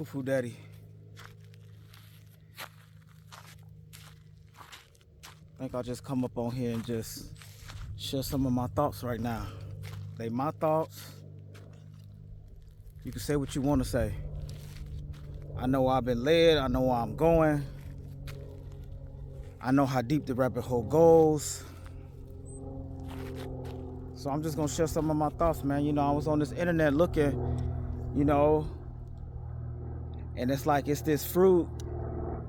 Kufu Daddy. I think I'll just come up on here and just share some of my thoughts right now. They my thoughts. You can say what you want to say. I know I've been led. I know where I'm going. I know how deep the rabbit hole goes. So I'm just going to share some of my thoughts, man. You know, I was on this internet looking, you know, and it's like it's this fruit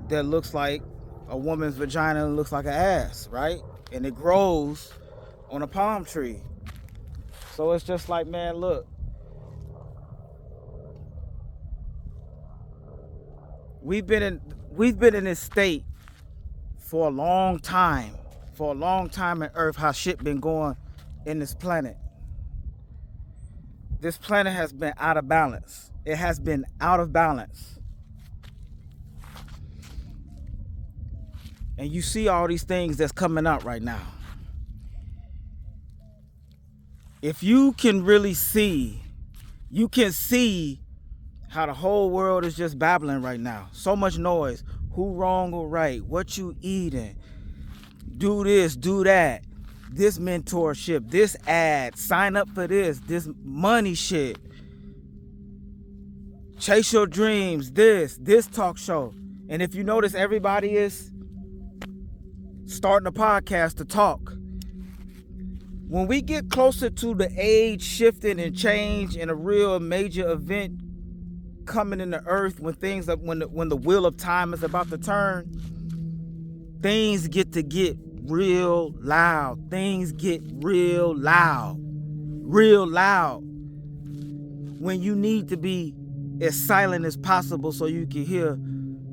that looks like a woman's vagina and looks like an ass, right? And it grows on a palm tree. So it's just like, man, look. We've been in this state for a long time. For a long time in Earth, how shit been going in this planet. This planet has been out of balance. It has been out of balance. And you see all these things that's coming out right now. If you can really see, you can see how the whole world is just babbling right now. So much noise. Who wrong or right? What you eating? Do this, do that. This mentorship, this ad, sign up for this money shit. Chase your dreams, this talk show. And if you notice, everybody is starting a podcast to talk. When we get closer to the age shifting and change and a real major event coming in the earth, when things when the wheel of time is about to turn, things get real loud. Things get real loud. Real loud. When you need to be as silent as possible so you can hear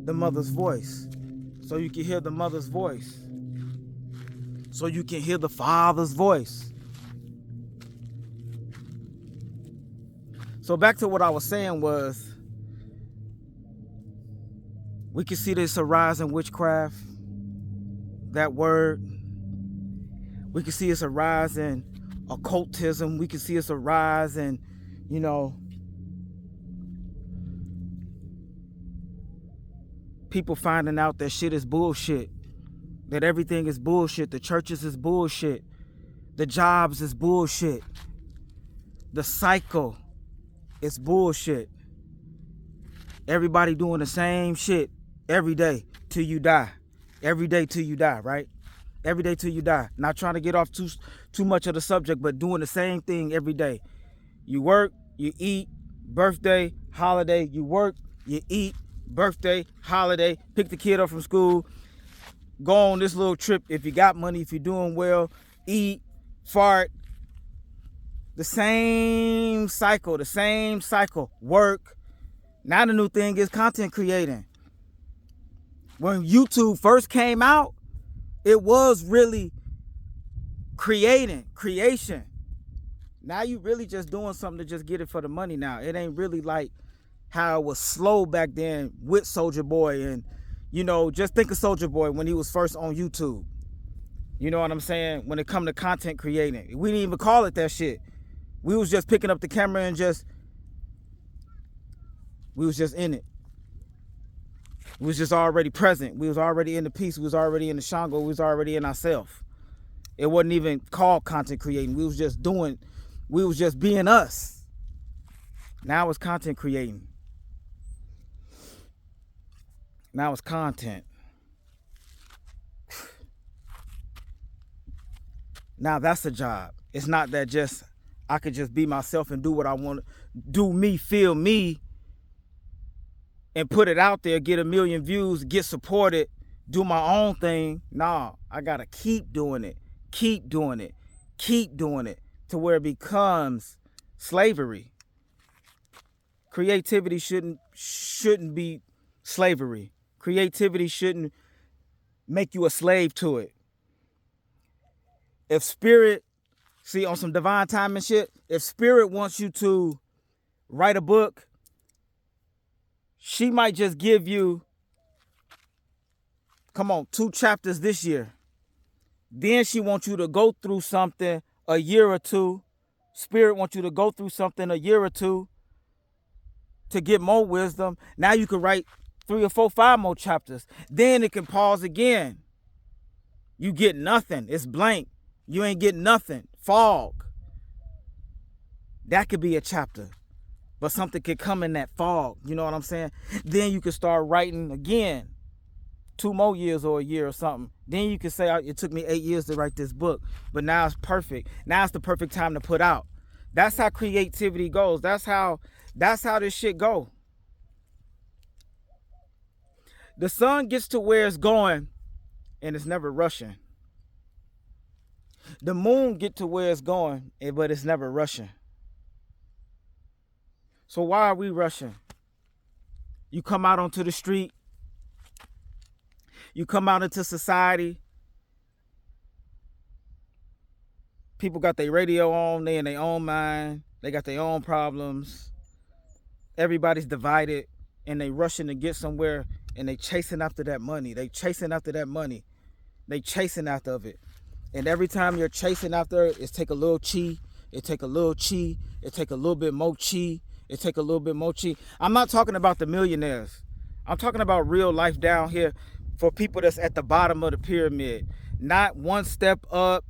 the mother's voice. So you can hear the mother's voice. So you can hear the father's voice. So back to what I was saying was, we can see this arise in witchcraft, that word. We can see it's a rise in occultism. We can see it's a rise in, you know, people finding out that shit is bullshit. That everything is bullshit. The churches is bullshit. The jobs is bullshit. The cycle is bullshit. Everybody doing the same shit every day till you die. Every day till you die, right? Every day till you die. Not trying to get off too much of the subject, but doing the same thing every day. You work, you eat, birthday, holiday. You work, you eat, birthday, holiday. Pick the kid up from school. Go on this little trip if you got money, if you're doing well. Eat, fart. The same cycle, Work. Now the new thing is content creating. When YouTube first came out, it was really creation. Now you really just doing something to just get it for the money now. It ain't really like how it was slow back then with Soulja Boy. And, you know, just think of Soulja Boy when he was first on YouTube. You know what I'm saying? When it come to content creating. We didn't even call it that shit. We was just picking up the camera and we was just in it. We was just already present. We was already in the piece. We was already in the Shango. We was already in ourselves. It wasn't even called content creating. We was just being us. Now it's content creating. Now it's content. Now that's a job. It's not that just I could just be myself and do what I want to do, me, feel me, and put it out there, get 1 million views, get supported, do my own thing. Nah, I gotta keep doing it to where it becomes slavery. Creativity shouldn't be slavery. Creativity shouldn't make you a slave to it. If spirit, see, on some divine timing shit, if spirit wants you to write a book, she might just give you, 2 chapters this year. Then she wants you to go through something a year or two. Spirit wants you to go through something a year or two. to get more wisdom. Now you can write 3 or 4, 5 more chapters. Then it can pause again. You get nothing. It's blank. You ain't getting nothing. Fog. That could be a chapter. But something could come in that fog. You know what I'm saying? Then you can start writing again. 2 more years or a year or something. Then you can say, it took me 8 years to write this book. But now it's perfect. Now it's the perfect time to put out. That's how creativity goes. That's how this shit go. The sun gets to where it's going and it's never rushing. The moon get to where it's going, but it's never rushing. So why are we rushing? You come out onto the street. You come out into society. People got their radio on. They in their own mind. They got their own problems. Everybody's divided. And they rushing to get somewhere. And they chasing after that money. They chasing after that money. They chasing after of it. And every time you're chasing after it, it's take a little chi. It take a little chi. It take a little bit more chi. It take a little bit more chi. I'm not talking about the millionaires. I'm talking about real life down here for people that's at the bottom of the pyramid. Not one step up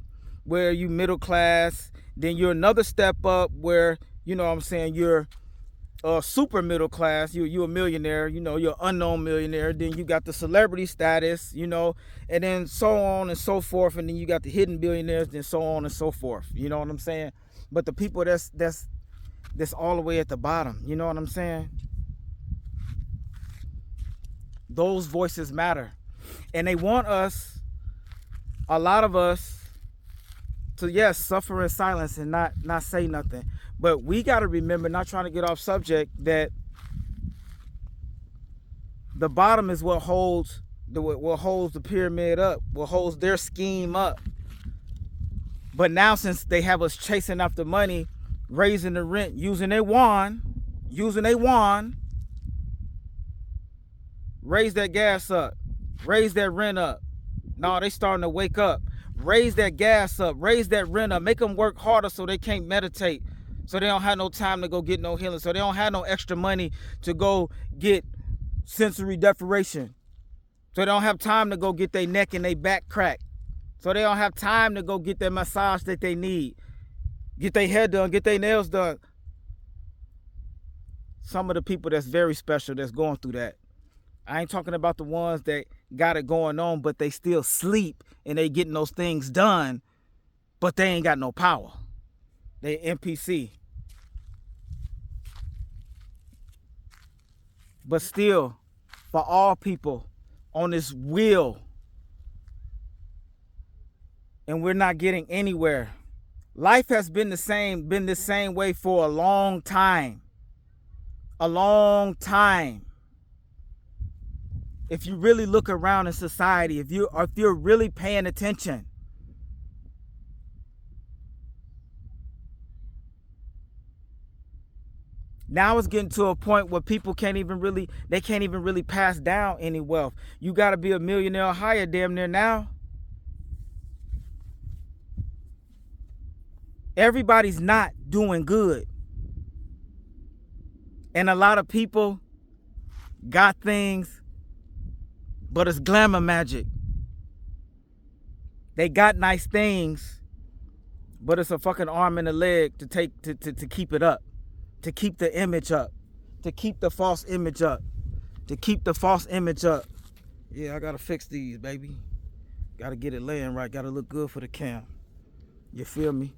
where you middle class. Then you're another step up where, you know what I'm saying, you're super middle class. You're a millionaire, you know, you're an unknown millionaire. Then you got the celebrity status, you know, and then so on and so forth. And then you got the hidden billionaires, then so on and so forth. You know what I'm saying? But the people that's all the way at the bottom, you know what I'm saying? Those voices matter. And they want us, a lot of us, to, yes, suffer in silence and not say nothing. But we got to remember, not trying to get off subject, that the bottom is what holds the pyramid up, what holds their scheme up. But now, since they have us chasing after money, raising the rent, using a wand, raise that gas up, raise that rent up. No, they starting to wake up. Raise that gas up, raise that rent up, make them work harder so they can't meditate, so they don't have no time to go get no healing, so they don't have no extra money to go get sensory deprivation, so they don't have time to go get their neck and their back cracked, so they don't have time to go get their massage that they need, get their hair done, get their nails done. Some of the people that's very special that's going through that. I ain't talking about the ones that got it going on, but they still sleep and they getting those things done, but they ain't got no power. They NPC. But still, for all people on this wheel, and we're not getting anywhere. Life has been the same way for a long time. A long time. If you really look around in society, if you're really paying attention, now it's getting to a point where people can't even really pass down any wealth. You got to be a millionaire or higher damn near now. Everybody's not doing good. And a lot of people got things, but it's glamour magic. They got nice things, but it's a fucking arm and a leg to keep it up, to keep the image up, to keep the false image up, to keep the false image up. Yeah, I gotta fix these, baby. Gotta get it laying right. Gotta look good for the cam. You feel me?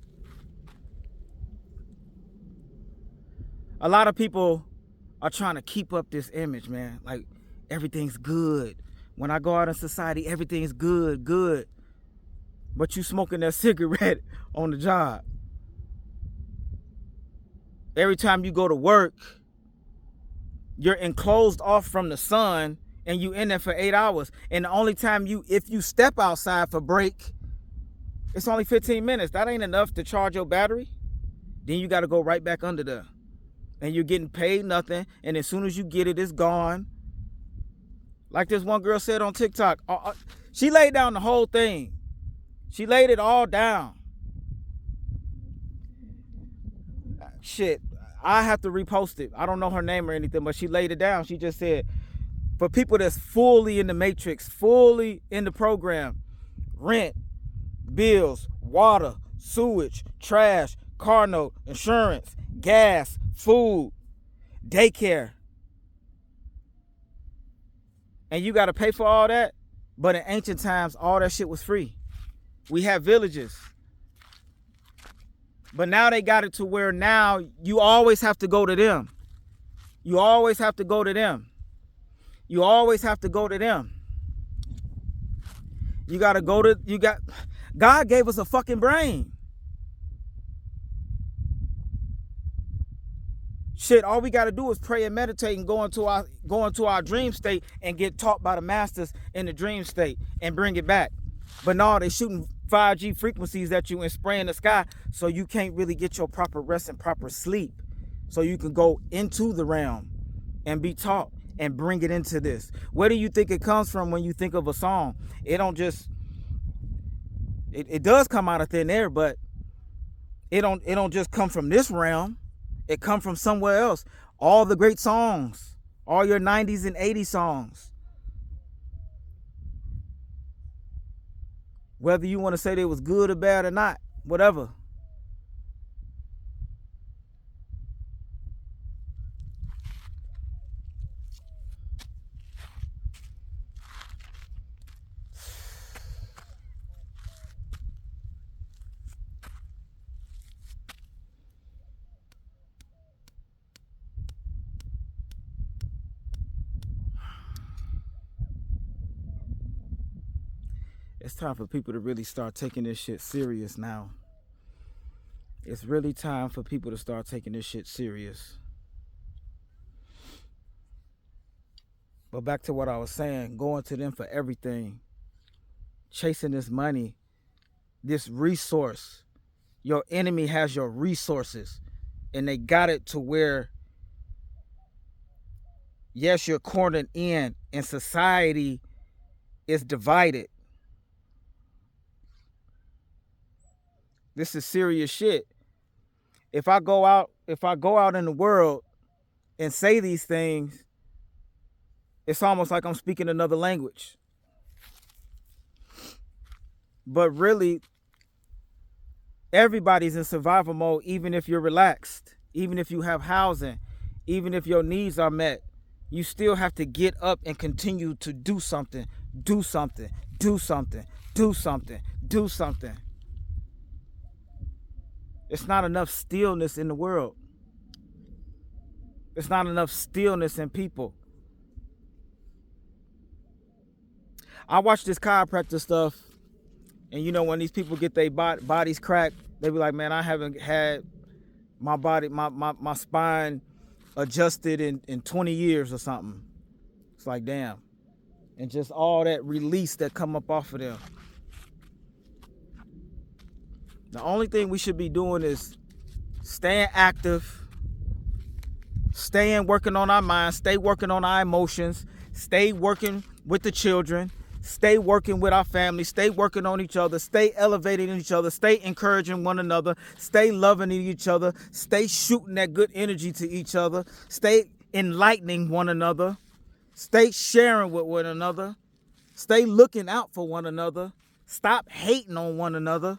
A lot of people are trying to keep up this image, man. Like, everything's good. When I go out in society, everything's good. But you smoking that cigarette on the job. Every time you go to work, you're enclosed off from the sun and you in there for 8 hours. And the only time if you step outside for break, it's only 15 minutes. That ain't enough to charge your battery. Then you got to go right back under there. And you're getting paid nothing. And as soon as you get it, it's gone. Like this one girl said on TikTok, she laid down the whole thing. She laid it all down. Shit, I have to repost it. I don't know her name or anything, but she laid it down. She just said, for people that's fully in the matrix, fully in the program, rent, bills, water, sewage, trash, car note, insurance, gas, food, daycare. And you got to pay for all that. But in ancient times, all that shit was free. We had villages. But now they got it to where now you always have to go to them. You always have to go to them. You always have to go to them. You got to go to, God gave us a fucking brain. Shit, all we got to do is pray and meditate and go into our dream state and get taught by the masters in the dream state and bring it back. But no, they shooting 5G frequencies at you and spraying the sky, so you can't really get your proper rest and proper sleep. So you can go into the realm and be taught and bring it into this. Where do you think it comes from when you think of a song? It don't just, it does come out of thin air, but it don't just come from this realm. It come from somewhere else. All the great songs, all your 90s and 80s songs. Whether you want to say they was good or bad or not, whatever. It's time for people to really start taking this shit serious now. It's really time for people to start taking this shit serious. But back to what I was saying, going to them for everything, chasing this money, this resource. Your enemy has your resources, and they got it to where, yes, you're cornered in, and society is divided. This is serious shit. If I go out in the world and say these things, it's almost like I'm speaking another language. But really, everybody's in survival mode, even if you're relaxed, even if you have housing, even if your needs are met. You still have to get up and continue to do something, do something, do something, do something, do something. It's not enough stillness in the world. It's not enough stillness in people. I watch this chiropractor stuff, and you know, when these people get their bodies cracked, they be like, man, I haven't had my body, my spine adjusted in 20 years or something. It's like, damn. And just all that release that come up off of them. The only thing we should be doing is staying active, staying working on our minds, stay working on our emotions, stay working with the children, stay working with our family, stay working on each other, stay elevating each other, stay encouraging one another, stay loving each other, stay shooting that good energy to each other, stay enlightening one another, stay sharing with one another, stay looking out for one another, stop hating on one another.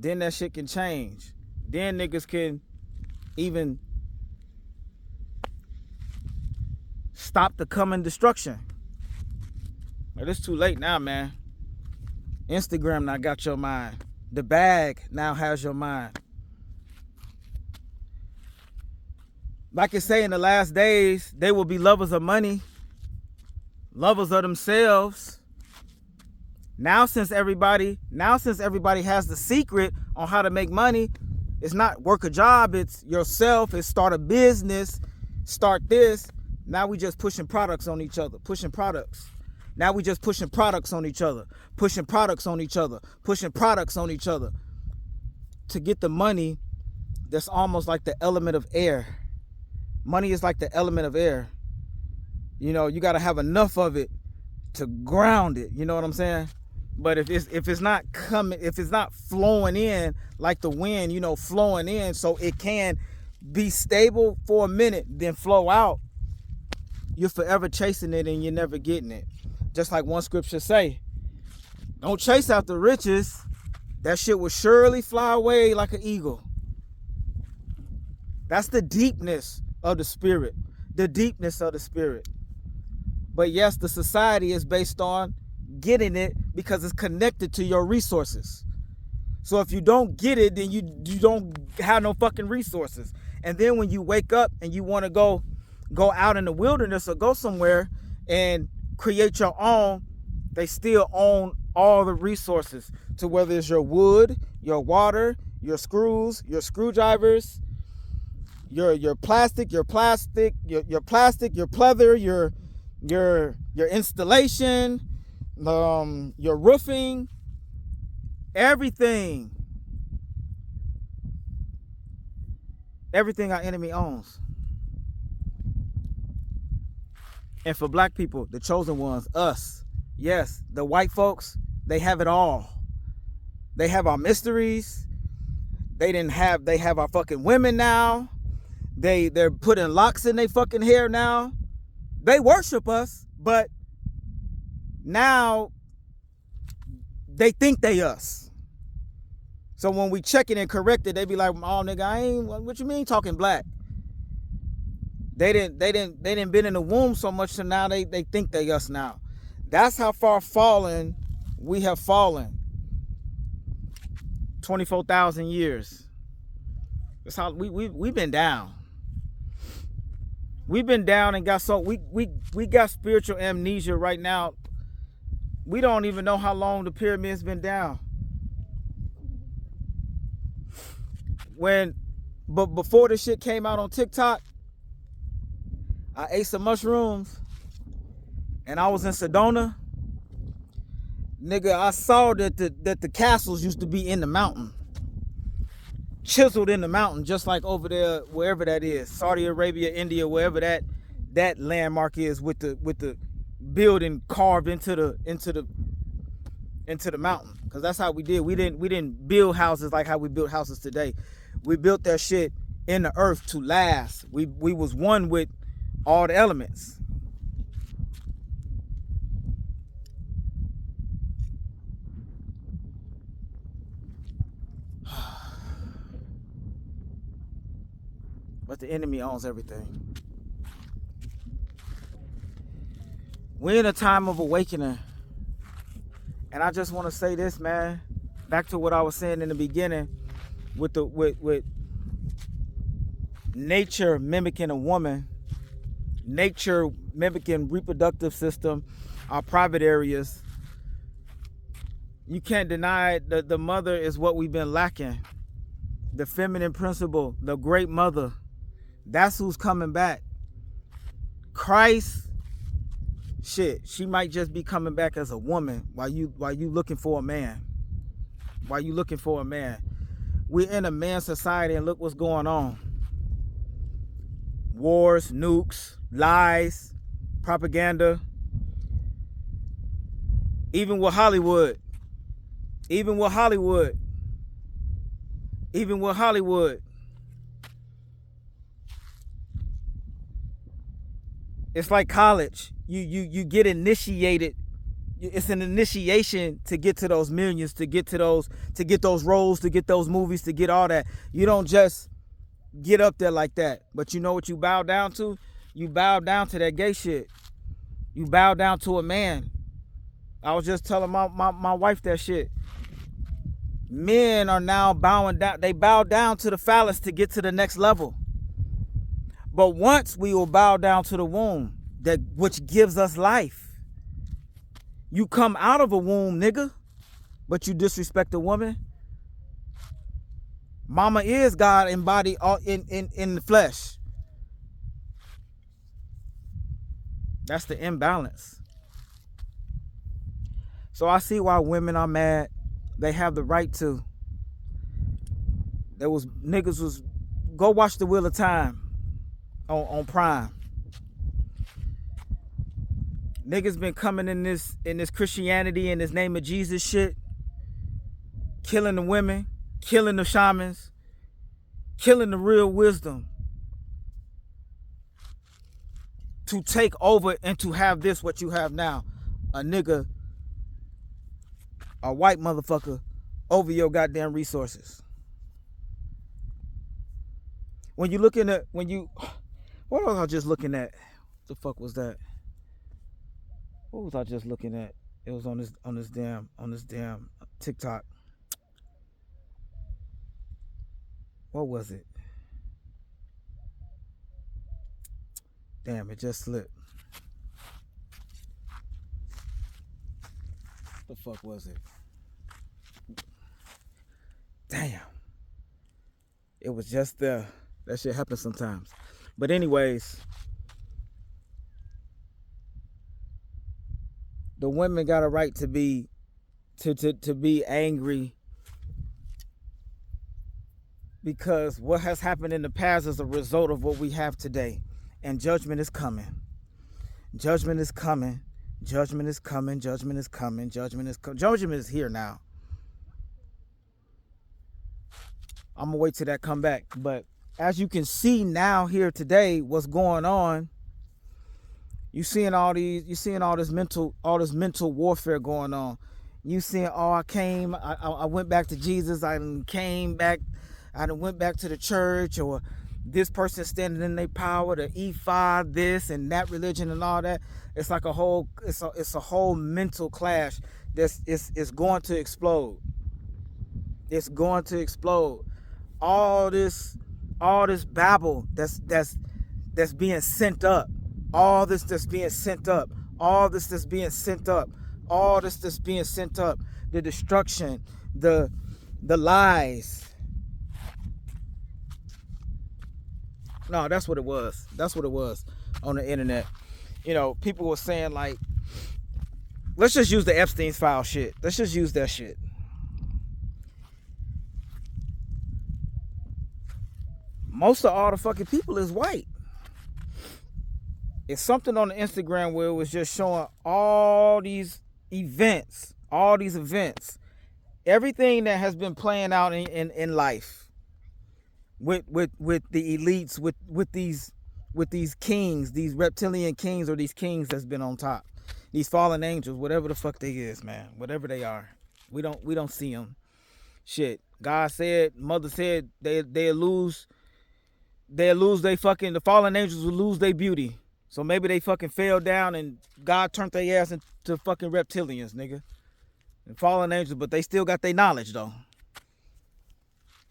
Then that shit can change. Then niggas can even stop the coming destruction. But it's too late now, man. Instagram now got your mind. The bag now has your mind. Like it say in the last days, they will be lovers of money, lovers of themselves. Now since everybody has the secret on how to make money, it's not work a job, it's yourself, it's start a business, start this. Now we just pushing products on each other, pushing products. Now we just pushing products on each other, pushing products on each other, pushing products on each other to get the money that's almost like the element of air. Money is like the element of air. You know, you got to have enough of it to ground it. You know what I'm saying? But if it's not coming, if it's not flowing in like the wind, you know, flowing in so it can be stable for a minute, then flow out, you're forever chasing it and you're never getting it. Just like one scripture say, don't chase after riches. That shit will surely fly away like an eagle. That's the deepness of the spirit. The deepness of the spirit. But yes, the society is based on getting it because it's connected to your resources. So if you don't get it, then you don't have no fucking resources. And then when you wake up and you want to go out in the wilderness or go somewhere and create your own, they still own all the resources, to whether it's your wood, your water, your screws, your screwdrivers, your plastic, your pleather, your installation, your roofing, everything our enemy owns. And for black people, the chosen ones, us, yes, the white folks, they have it all. They have our mysteries. They have our fucking women now. They're putting locks in their fucking hair now. They worship us, but now they think they us. So when we check it and correct it, they be like, "Oh nigga, I ain't. What you mean talking black?" They didn't been in the womb so much, so now they think they us now. That's how far fallen we have fallen. 24,000 years. That's how we've been down. We've been down and got so we got spiritual amnesia right now. We don't even know how long the pyramid's been down. But before this shit came out on TikTok, I ate some mushrooms and I was in Sedona. Nigga, I saw that the castles used to be in the mountain. Chiseled in the mountain, just like over there, wherever that is. Saudi Arabia, India, wherever that landmark is, with the building carved into the mountain. Because that's how we did. We didn't build houses like how we build houses today. We built that shit in the earth to last. We was one with all the elements. But the enemy owns everything. We're in a time of awakening. And I just want to say this, man. Back to what I was saying in the beginning, with nature mimicking a woman, nature mimicking reproductive system, our private areas. You can't deny that the mother is what we've been lacking. The feminine principle, the great mother. That's who's coming back. Christ, shit, she might just be coming back as a woman while you looking for a man. While you looking for a man. We're in a man society and look what's going on. Wars, nukes, lies, propaganda. Even with Hollywood. It's like college. You get initiated. It's an initiation to get to those millions, to get those roles, to get those movies, to get all that. You don't just get up there like that. But you know what you bow down to? You bow down to that gay shit. You bow down to a man. I was just telling my wife that shit. Men are now bowing down. They bow down to the phallus to get to the next level. But once we will bow down to the womb, that which gives us life. You come out of a womb, nigga, but you disrespect a woman. Mama is God embodied in the flesh. That's the imbalance. So I see why women are mad. They have the right to. Niggas was, go watch The Wheel of Time on Prime. Niggas been coming in this Christianity in this name of Jesus shit, killing the women, killing the shamans, killing the real wisdom to take over and to have this what you have now. A nigga, a white motherfucker over your goddamn resources. When you looking at, what was I just looking at? The fuck was that? What was I just looking at? It was on this damn TikTok. What was it? Damn, it just slipped. The fuck was it? Damn. It was just there. That shit happens sometimes. But anyways, the women got a right to be angry because what has happened in the past is a result of what we have today. And judgment is coming. Judgment is coming. Judgment is coming. Judgment is coming. Judgment is coming. Judgment is here now. I'm gonna wait till that come back. But as you can see now here today, what's going on? You seeing all this mental warfare going on. You seeing, I went back to Jesus. I came back. I went back to the church, or this person standing in their power, the E5, this and that religion and all that. It's like a whole mental clash it's going to explode. It's going to explode. All this babble that's being sent up. All this that's being sent up. All this that's being sent up. All this that's being sent up. The destruction, the lies. No, that's what it was. That's what it was on the internet. You know, people were saying like, let's just use the Epstein's file shit. Let's just use that shit. Most of all the fucking people is white. It's something on the Instagram where it was just showing all these events, everything that has been playing out in life. With the elites, with these kings, these reptilian kings, or these kings that's been on top, these fallen angels, whatever the fuck they is, man, whatever they are, we don't see them. Shit, God said, Mother said they'll lose the fallen angels will lose their beauty. So maybe they fucking fell down and God turned their ass into fucking reptilians, nigga, and fallen angels, but they still got their knowledge though.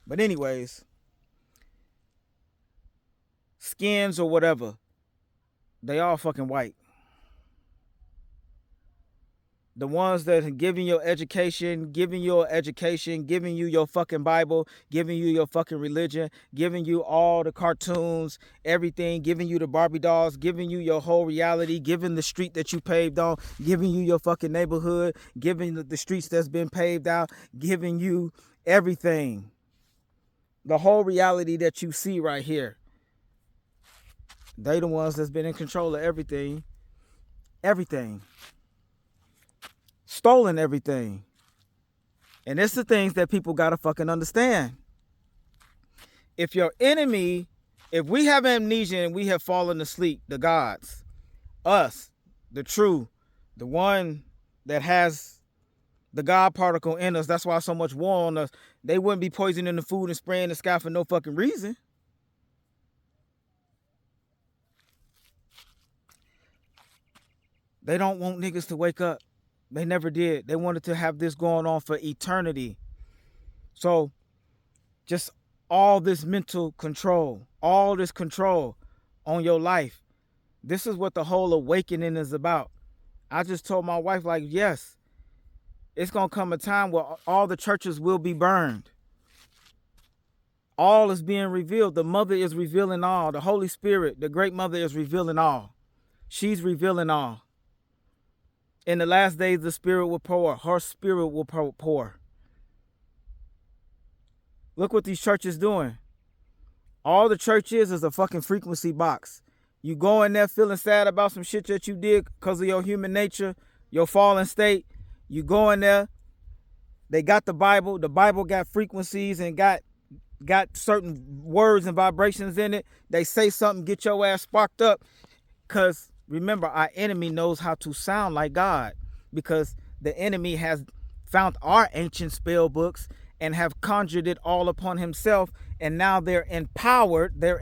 But anyways. Skins or whatever, they all fucking white. The ones that are giving you education, giving you your fucking Bible, giving you your fucking religion, giving you all the cartoons, everything, giving you the Barbie dolls, giving you your whole reality, giving the street that you paved on, giving you your fucking neighborhood, giving the streets that's been paved out, giving you everything. The whole reality that you see right here. They the ones that's been in control of everything. Everything. Stolen everything. And it's the things that people gotta fucking understand. If your enemy, if we have amnesia and we have fallen asleep, the gods, us, the true, the one that has the God particle in us, that's why so much war on us, they wouldn't be poisoning the food and spraying the sky for no fucking reason. They don't want niggas to wake up. They never did. They wanted to have this going on for eternity. So just all this mental control, all this control on your life. This is what the whole awakening is about. I just told my wife, like, yes, it's going to come a time where all the churches will be burned. All is being revealed. The mother is revealing all. The Holy Spirit, the great mother, is revealing all. She's revealing all. In the last days, the Spirit will pour. Her Spirit will pour. Look what these churches doing. All the church is a fucking frequency box. You go in there feeling sad about some shit that you did because of your human nature, your fallen state. You go in there, they got the Bible got frequencies and got certain words and vibrations in it. They say something, get your ass sparked up. Because remember, our enemy knows how to sound like God, because the enemy has found our ancient spell books and have conjured it all upon himself. And now they're empowered. So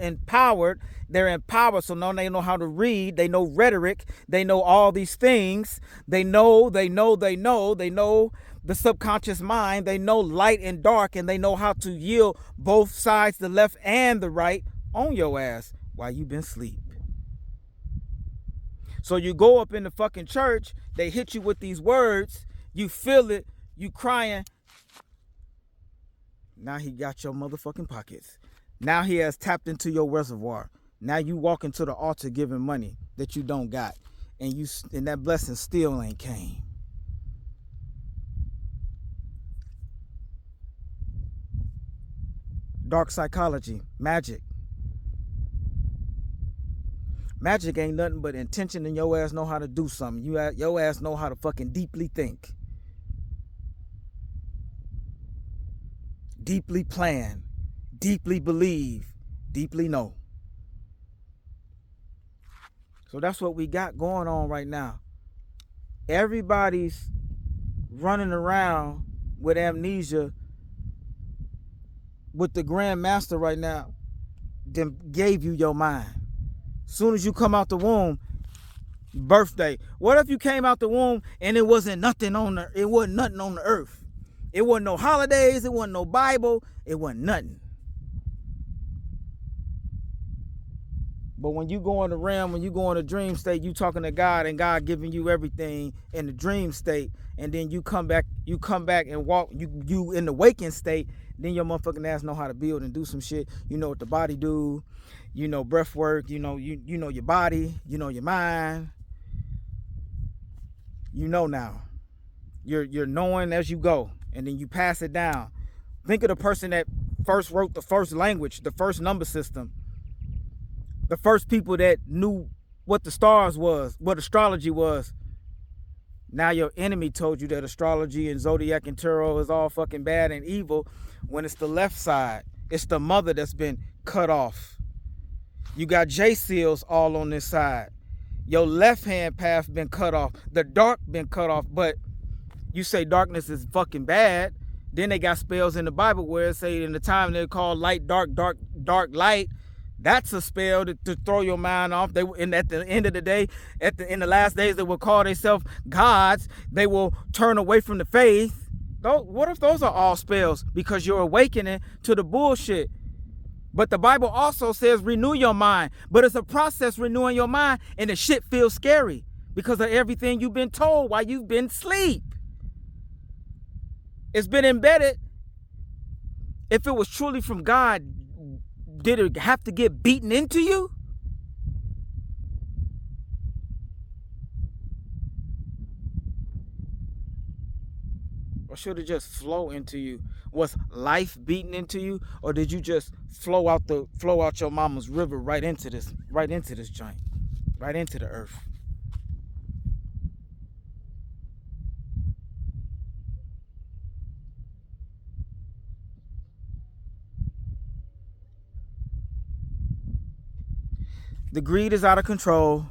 now they know how to read. They know rhetoric. They know all these things. They know the subconscious mind. They know light and dark, and they know how to yield both sides, the left and the right, on your ass while you've been asleep. So you go up in the fucking church, they hit you with these words, you feel it, you crying. Now he got your motherfucking pockets. Now he has tapped into your reservoir. Now you walk into the altar giving money that you don't got, and that blessing still ain't came. Dark psychology, magic. Magic ain't nothing but intention, and your ass know how to do something. Your ass know how to fucking deeply think. Deeply plan. Deeply believe. Deeply know. So that's what we got going on right now. Everybody's running around with amnesia with the Grand Master right now. Then gave you your mind. Soon as you come out the womb, birthday. What if you came out the womb and it wasn't nothing on the earth? It wasn't no holidays, it wasn't no Bible, it wasn't nothing. But when you go in the realm, when you go in the dream state, you talking to God, and God giving you everything in the dream state, and then you come back and walk, you in the waking state, then your motherfucking ass know how to build and do some shit. You know what the body do, you know breath work, you know your body, you know your mind. You know now. You're knowing as you go, and then you pass it down. Think of the person that first wrote the first language, the first number system. The first people that knew what the stars was, what astrology was. Now your enemy told you that astrology and zodiac and tarot is all fucking bad and evil, when it's the left side. It's the mother that's been cut off. You got J-seals all on this side. Your left hand path been cut off. The dark been cut off. But you say darkness is fucking bad. Then they got spells in the Bible where it say in the time they're called light, dark, light. That's a spell to throw your mind off. And at the end of the day, in the last days, they will call themselves gods. They will turn away from the faith. What if those are all spells? Because you're awakening to the bullshit. But the Bible also says renew your mind. But it's a process renewing your mind, and the shit feels scary because of everything you've been told while you've been asleep. It's been embedded. If it was truly from God, did it have to get beaten into you? Or should it just flow into you? Was life beaten into you? Or did you just flow out your mama's river right into this joint, right into the earth? The greed is out of control.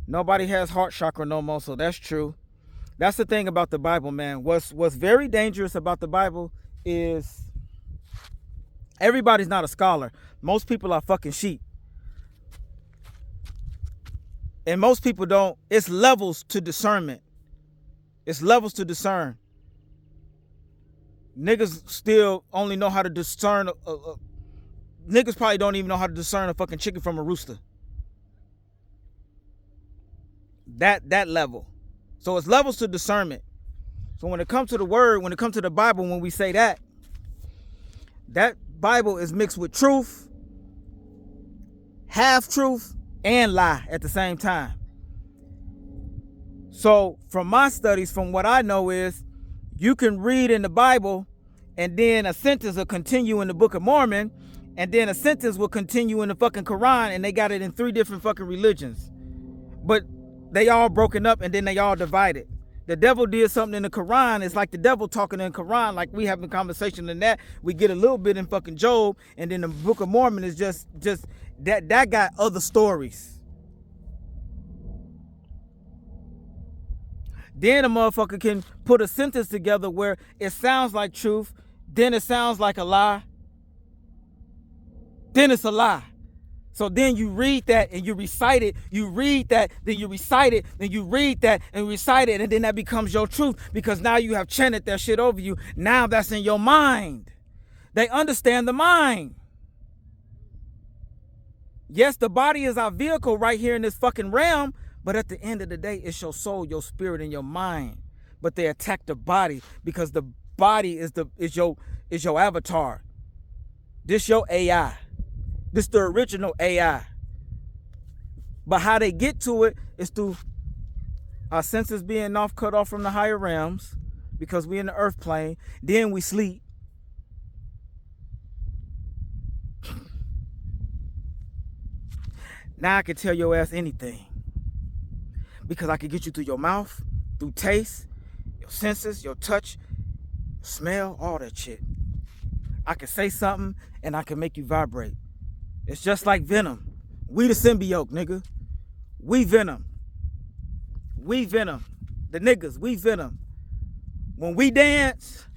Nobody has heart chakra no more, so that's true. That's the thing about the Bible, man. What's very dangerous about the Bible is everybody's not a scholar. Most people are fucking sheep. And most people don't. It's levels to discernment. It's levels to discern. Niggas still only know how to discern niggas probably don't even know how to discern a fucking chicken from a rooster. That level. So it's levels to discernment. So when it comes to the word, when it comes to the Bible, when we say that Bible is mixed with truth, half truth, and lie at the same time. So from my studies, from what I know is, you can read in the Bible and then a sentence will continue in the Book of Mormon, And then a sentence will continue in the fucking Quran, and they got it in 3 different fucking religions. But they all broken up and then they all divided. The devil did something in the Quran. It's like the devil talking in the Quran, like we having a conversation in that. We get a little bit in fucking Job, and then the Book of Mormon is just that got other stories. Then a motherfucker can put a sentence together where it sounds like truth, then it sounds like a lie, then it's a lie. So then you read that and you recite it, you read that, then you recite it, then you read that and recite it, and then that becomes your truth because now you have chanted that shit over you. Now that's in your mind. They understand the mind. Yes, the body is our vehicle right here in this fucking realm, but at the end of the day, it's your soul, your spirit, and your mind. But they attack the body because the body is your avatar. This your AI. This the original AI. But how they get to it is through our senses being cut off from the higher realms because we in the earth plane. Then we sleep. Now I can tell your ass anything. Because I can get you through your mouth, through taste, your senses, your touch, smell, all that shit. I can say something and I can make you vibrate. It's just like Venom. We the symbiote, nigga. We Venom. We Venom. The niggas, we Venom. When we dance,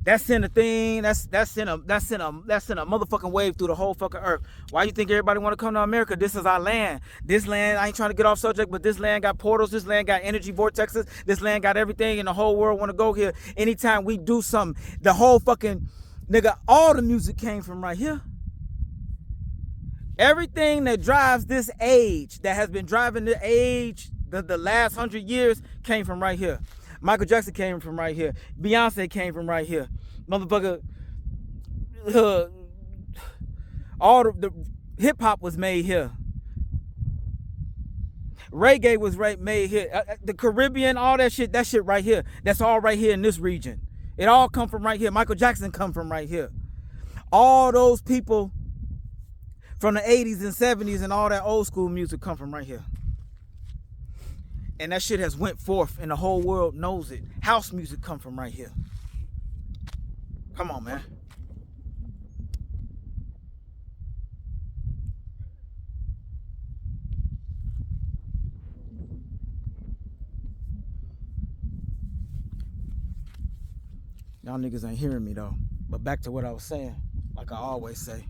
that's in a thing. That's in a motherfucking wave through the whole fucking earth. Why you think everybody want to come to America? This is our land. This land, I ain't trying to get off subject, but this land got portals. This land got energy vortexes. This land got everything, and the whole world want to go here. Anytime we do something, the whole fucking nigga, all the music came from right here. Everything that drives this age, that has been driving the age, the last 100 years, came from right here. Michael Jackson came from right here. Beyonce came from right here. Motherfucker, all the hip hop was made here. Reggae was made here. The Caribbean, all that shit right here. That's all right here in this region. It all come from right here. Michael Jackson come from right here. All those people from the 80s and 70s and all that old school music come from right here. And that shit has went forth and the whole world knows it. House music come from right here. Come on, man. Y'all niggas ain't hearing me though. But back to what I was saying, like I always say.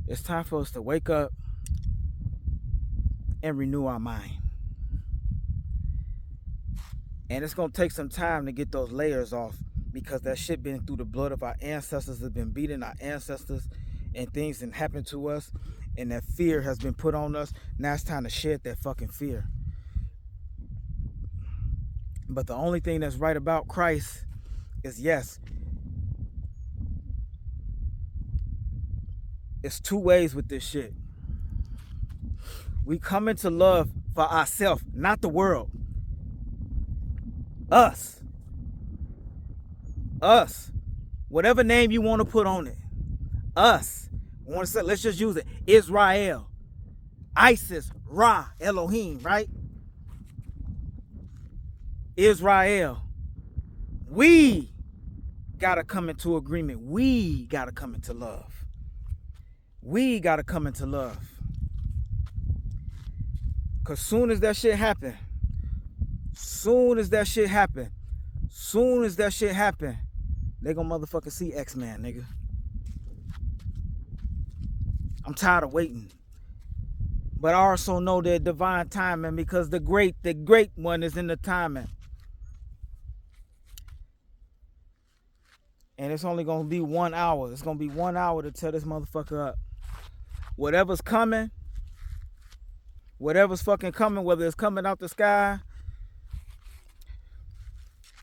It's time for us to wake up and renew our mind. And it's going to take some time to get those layers off because that shit been through the blood of our ancestors, has been beating our ancestors, and things that happened to us, and that fear has been put on us. Now it's time to shed that fucking fear. But the only thing that's right about Christ is, yes, it's two ways with this shit. We come into love for ourselves, not the world. Us. Whatever name you want to put on it. Us. Want to say, let's just use it. Israel. Isis. Ra. Elohim, right? Israel. We gotta come into agreement. We gotta come into love. We gotta come into love. Cause soon as that shit happen, they gonna motherfucking see X-Man, nigga. I'm tired of waiting. But I also know that divine timing, because the great one is in the timing. And it's only gonna be 1 hour. It's gonna be 1 hour to tear this motherfucker up. Whatever's coming, whatever's fucking coming, whether it's coming out the sky,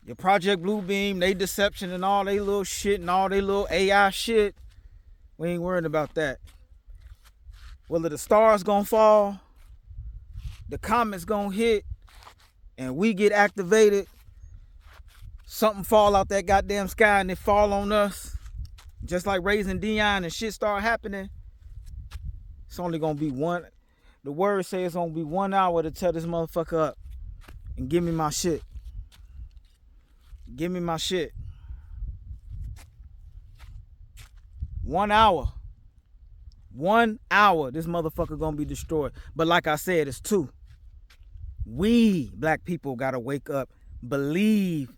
your Project Bluebeam, they deception and all they little shit and all they little AI shit, we ain't worried about that. Whether the stars gonna fall, the comets gonna hit, and we get activated, something fall out that goddamn sky and it fall on us, just like Raising Dion, and shit start happening, it's only gonna be one. The word says it's gonna be 1 hour to tell this motherfucker up and give me my shit. Give me my shit. 1 hour. 1 hour, this motherfucker gonna be destroyed. But like I said, it's 2. We black people gotta wake up, believe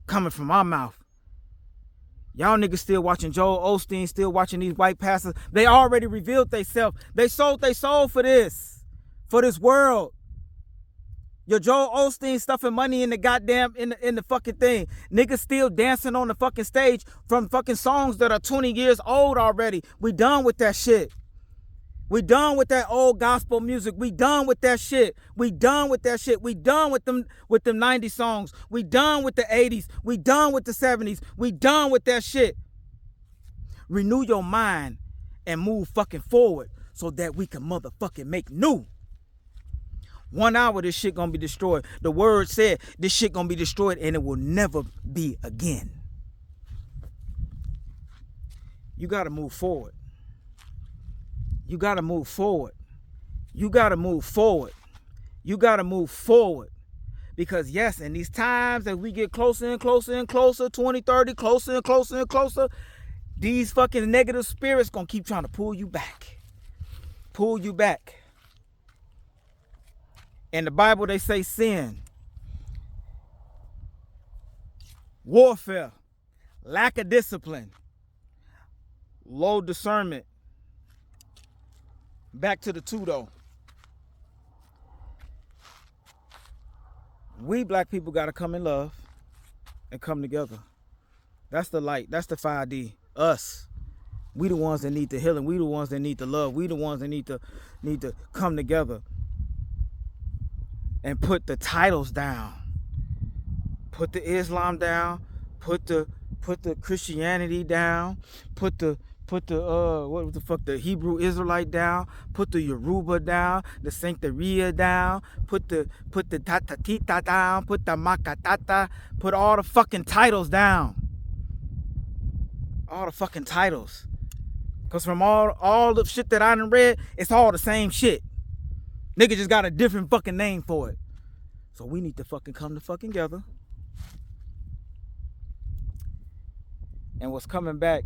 coming from our mouth. Y'all niggas still watching Joel Osteen, still watching these white pastors. They already revealed themselves. They sold their soul for this world. Your Joel Osteen stuffing money in the goddamn, in the fucking thing. Niggas still dancing on the fucking stage from fucking songs that are 20 years old already. We done with that shit. We done with that old gospel music. We done with that shit. We done with that shit. We done with them 90s songs. We done with the 80s. We done with the 70s. We done with that shit. Renew your mind and move fucking forward so that we can motherfucking make new. 1 hour, this shit gonna be destroyed. The word said this shit gonna be destroyed and it will never be again. You gotta move forward. You gotta move forward. You gotta move forward. You gotta move forward. Because yes, in these times as we get closer and closer and closer, 2030, closer and closer and closer, these fucking negative spirits gonna keep trying to pull you back. Pull you back. In the Bible, they say sin, warfare, lack of discipline, low discernment. Back to the 2 though. We black people gotta come in love and come together. That's the light. That's the 5D. Us. We the ones that need the healing. We the ones that need the love. We the ones that need to come together and put the titles down. Put the Islam down. Put the Christianity down. Put the what the fuck, the Hebrew Israelite down. Put the Yoruba down. The Santeria down. Put the Tatatita down. Put the Makatata. Put all the fucking titles down. All the fucking titles. Cause from all the shit that I done read, it's all the same shit. Nigga just got a different fucking name for it. So we need to fucking come together. And what's coming back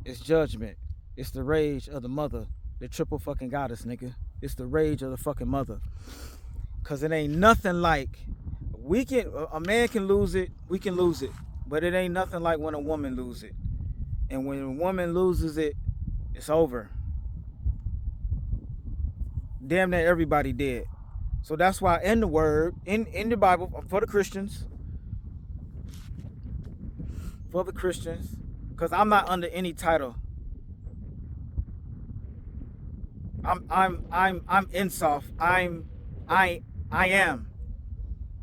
is judgment. It's the rage of the mother. The triple fucking goddess, nigga. It's the rage of the fucking mother. Cause it ain't nothing like, a man can lose it, we can lose it. But it ain't nothing like when a woman loses it. And when a woman loses it, it's over. Damn near everybody dead. So that's why in the word, in the Bible, for the Christians, because I'm not under any title. I'm Insof. I am.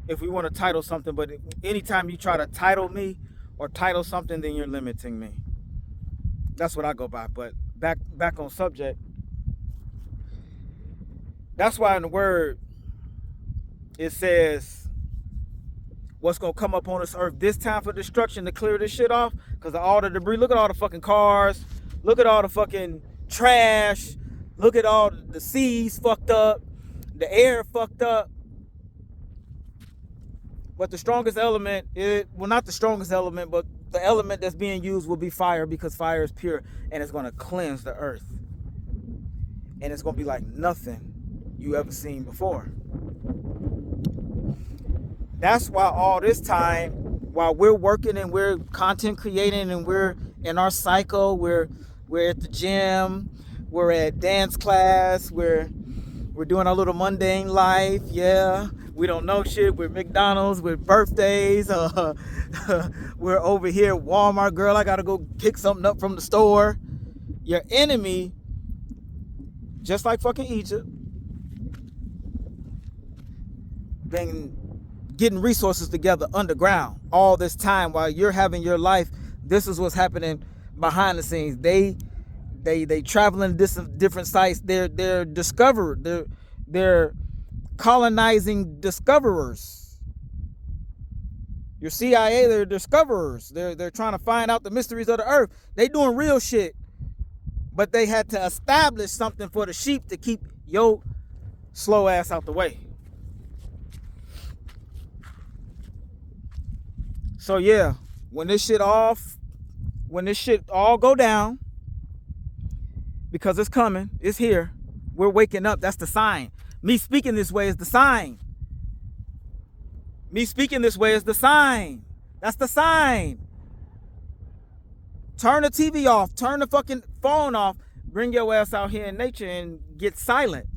If we want to title something, but anytime you try to title me or title something, then you're limiting me. That's what I go by. But back on subject. That's why in the word it says what's gonna come up on this earth this time for destruction to clear this shit off because of all the debris. Look at all the fucking cars. Look at all the fucking trash. Look at all the seas fucked up. The air fucked up. But the strongest element, not the strongest element, but the element that's being used will be fire because fire is pure and it's gonna cleanse the earth. And it's gonna be like nothing you ever seen before. That's why all this time, while we're working and we're content creating and we're in our cycle, we're at the gym, we're at dance class, we're doing our little mundane life, yeah. We don't know shit. We're McDonald's, we're birthdays, we're over here at Walmart, girl, I gotta go pick something up from the store. Your enemy, just like fucking Egypt, been getting resources together underground all this time while you're having your life. This is what's happening behind the scenes. They traveling different sites. They're colonizing discoverers. Your CIA, they're discoverers. They're trying to find out the mysteries of the earth. They doing real shit. But they had to establish something for the sheep to keep your slow ass out the way. So yeah, when this shit all go down, because it's coming, it's here, we're waking up. That's the sign. Me speaking this way is the sign. Me speaking this way is the sign. That's the sign. Turn the TV off. Turn the fucking phone off. Bring your ass out here in nature and get silent,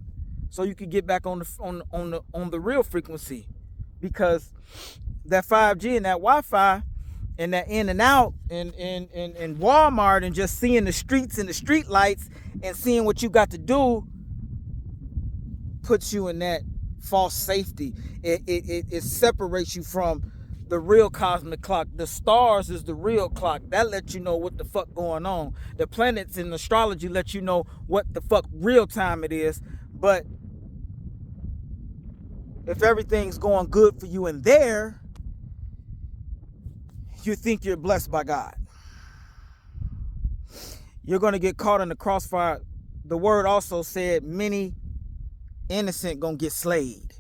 so you can get back on the real frequency. Because that 5G and that Wi-Fi and that in and out and Walmart and just seeing the streets and the street lights and seeing what you got to do puts you in that false safety. It separates you from the real cosmic clock. The stars is the real clock. That lets you know what the fuck going on. The planets in astrology let you know what the fuck real time it is. But if everything's going good for you in there, you think you're blessed by God. You're going to get caught in the crossfire. The word also said many innocent gonna get slayed.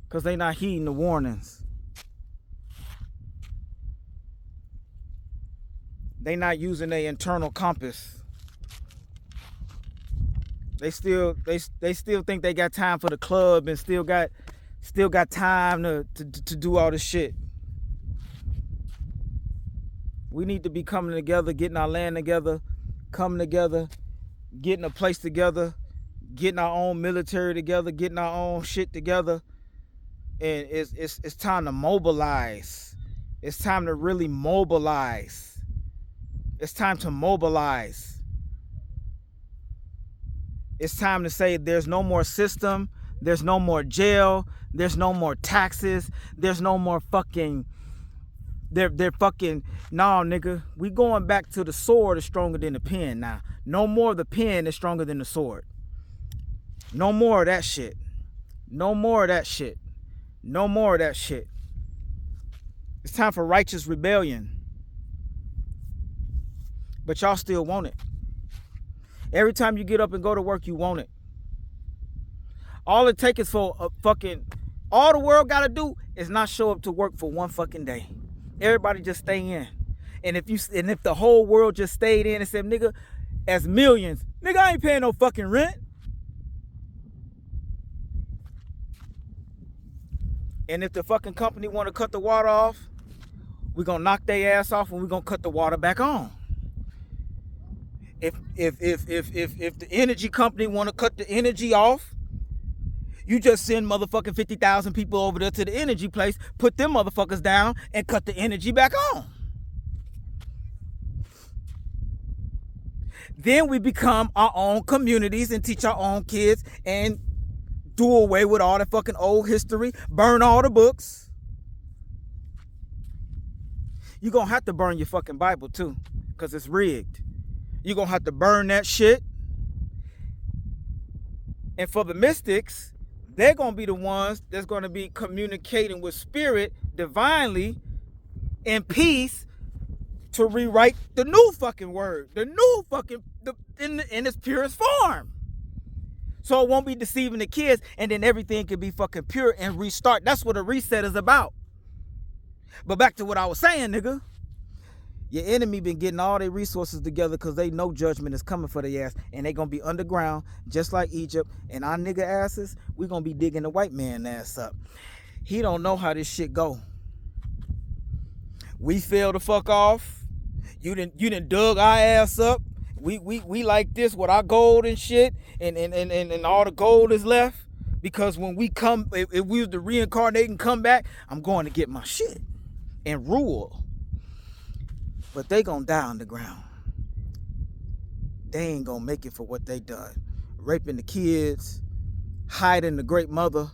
Because they not heeding the warnings. They not using their internal compass. They still think they got time for the club and still got time to do all this shit. We need to be coming together, getting our land together, coming together, getting a place together, getting our own military together, getting our own shit together. And it's time to mobilize. It's time to really mobilize. It's time to mobilize. It's time to say there's no more system, there's no more jail, there's no more taxes, there's no more fucking, they're fucking, nah, nigga, we going back to the sword is stronger than the pen now. No more the pen is stronger than the sword. No more of that shit. No more of that shit. No more of that shit. It's time for righteous rebellion. But y'all still want it. Every time you get up and go to work, you want it. All it takes is for a fucking, all the world gotta do is not show up to work for one fucking day. Everybody just stay in. And if the whole world just stayed in and said, nigga, as millions, nigga, I ain't paying no fucking rent. And if the fucking company want to cut the water off, we're gonna knock their ass off and we're gonna cut the water back on. If the energy company want to cut the energy off, you just send motherfucking 50,000 people over there to the energy place, put them motherfuckers down, and cut the energy back on. Then we become our own communities and teach our own kids and do away with all the fucking old history, burn all the books. You're going to have to burn your fucking Bible too, because it's rigged. You're going to have to burn that shit. And for the mystics, they're going to be the ones that's going to be communicating with spirit divinely in peace to rewrite the new fucking word, the new fucking, in its purest form. So it won't be deceiving the kids, and then everything can be fucking pure and restart. That's what a reset is about. But back to what I was saying, nigga. Your enemy been getting all their resources together because they know judgment is coming for their ass, and they gonna be underground just like Egypt. And our nigga asses, we gonna be digging the white man ass up. He don't know how this shit go. We fell the fuck off. You done dug our ass up. We like this with our gold and shit, and all the gold is left. Because when we come, if we was to reincarnate and come back, I'm going to get my shit and rule. But they gonna die on the ground. They ain't gonna make it for what they done. Raping the kids, hiding the great mother,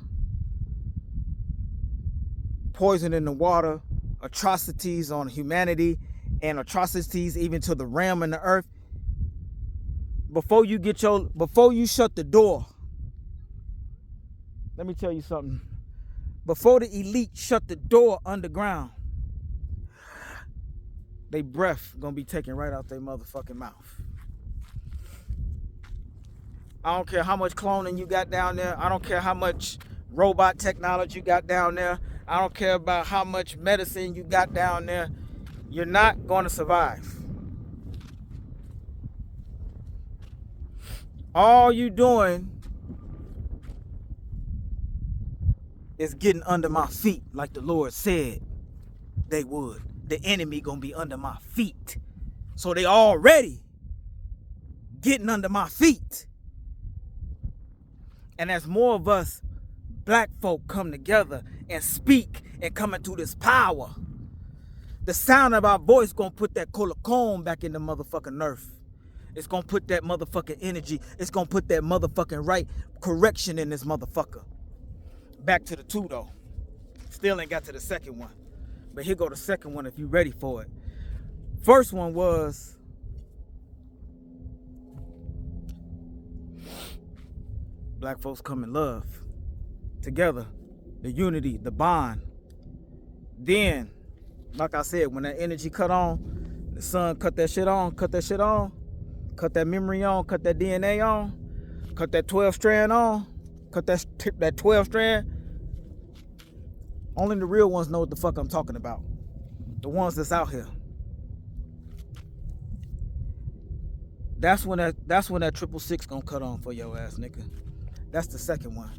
poisoning the water, atrocities on humanity, and atrocities even to the realm and the earth. before you shut the door, let me tell you something. Before the elite shut the door underground, they breath gonna be taken right out their motherfucking mouth. I don't care how much cloning you got down there. I don't care how much robot technology you got down there. I don't care about how much medicine you got down there. You're not going to survive. All you doing is getting under my feet like the Lord said they would. The enemy gonna be under my feet. So they already getting under my feet. And as more of us black folk come together and speak and come into this power, the sound of our voice gonna put that colocone back in the motherfucking earth. It's gonna put that motherfucking energy. It's gonna put that motherfucking right correction in this motherfucker. Back to the two though. Still ain't got to the second one. But here go the second one if you ready for it. First one was black folks come in love together, the unity, the bond. Then, like I said, when that energy cut on, the sun cut that shit on, cut that memory on, cut that DNA on, cut that 12 strand on, cut that 12 strand. Only the real ones know what the fuck I'm talking about. The ones that's out here. That's when that 666 gonna cut on for your ass, nigga. That's the second one.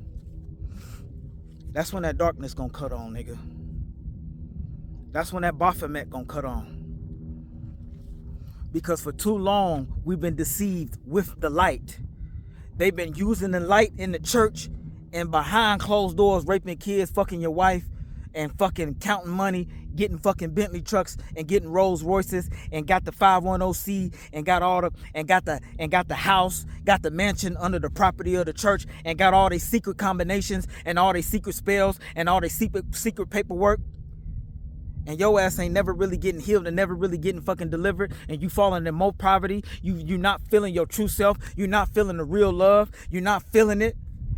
That's when that darkness gonna cut on, nigga. That's when that Baphomet gonna cut on. Because for too long, we've been deceived with the light. They've been using the light in the church and behind closed doors, raping kids, fucking your wife, and fucking counting money, getting fucking Bentley trucks and getting Rolls Royces and got the 510C and got the house, got the mansion under the property of the church and got all these secret combinations and all these secret spells and all these secret paperwork. And your ass ain't never really getting healed and never really getting fucking delivered, and you falling in more poverty. You not feeling your true self. You're not feeling the real love. You're not feeling it.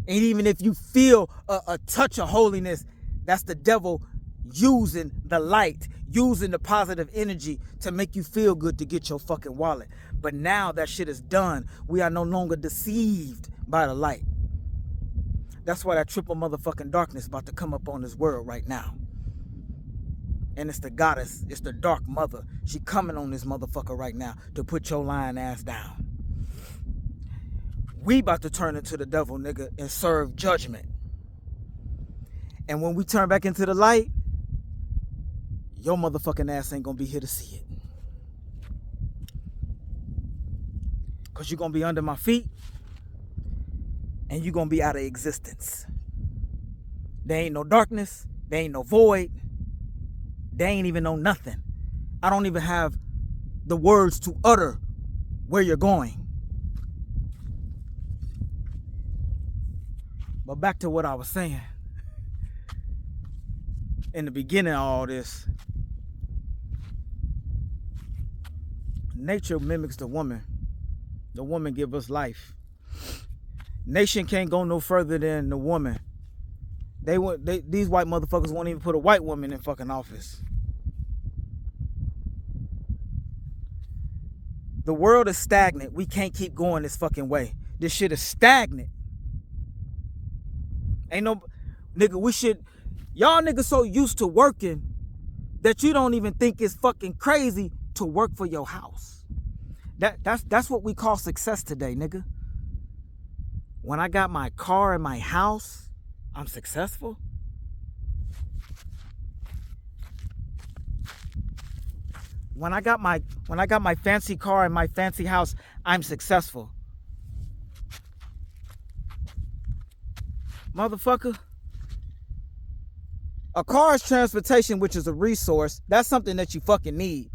And even if you feel a touch of holiness, that's the devil using the light, using the positive energy to make you feel good to get your fucking wallet. But now that shit is done. We are no longer deceived by the light. That's why that triple motherfucking darkness about to come up on this world right now. And it's the goddess, it's the dark mother. She coming on this motherfucker right now to put your lying ass down. We about to turn into the devil, nigga, and serve judgment. And when we turn back into the light, your motherfucking ass ain't gonna be here to see it. Cause you're gonna be under my feet and you're gonna be out of existence. There ain't no darkness, there ain't no void, there ain't even no nothing. I don't even have the words to utter where you're going. But back to what I was saying. In the beginning of all this, nature mimics the woman. The woman gives us life. Nation can't go no further than the woman. These white motherfuckers won't even put a white woman in fucking office. The world is stagnant. We can't keep going this fucking way. This shit is stagnant. Ain't no nigga, y'all niggas so used to working that you don't even think it's fucking crazy to work for your house. That's what we call success today, nigga. When I got my car and my house, I'm successful. When I got my fancy car and my fancy house, I'm successful. Motherfucker. A car is transportation, which is a resource. That's something that you fucking need.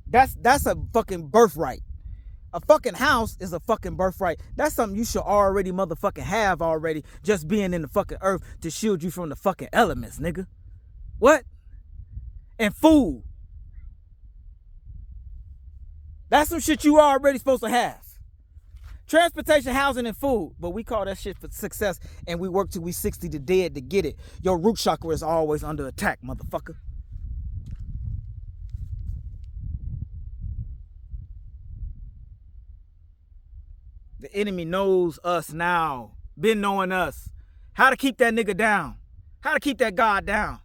That's a fucking birthright. A fucking house is a fucking birthright. That's something you should already motherfucking have already, just being in the fucking earth to shield you from the fucking elements, nigga. What? And food. That's some shit you already supposed to have. Transportation, housing, and food. But we call that shit for success, and we work till we 60 to dead to get it. Your root chakra is always under attack, motherfucker. The enemy knows us now. Been knowing us. How to keep that nigga down. How to keep that God down.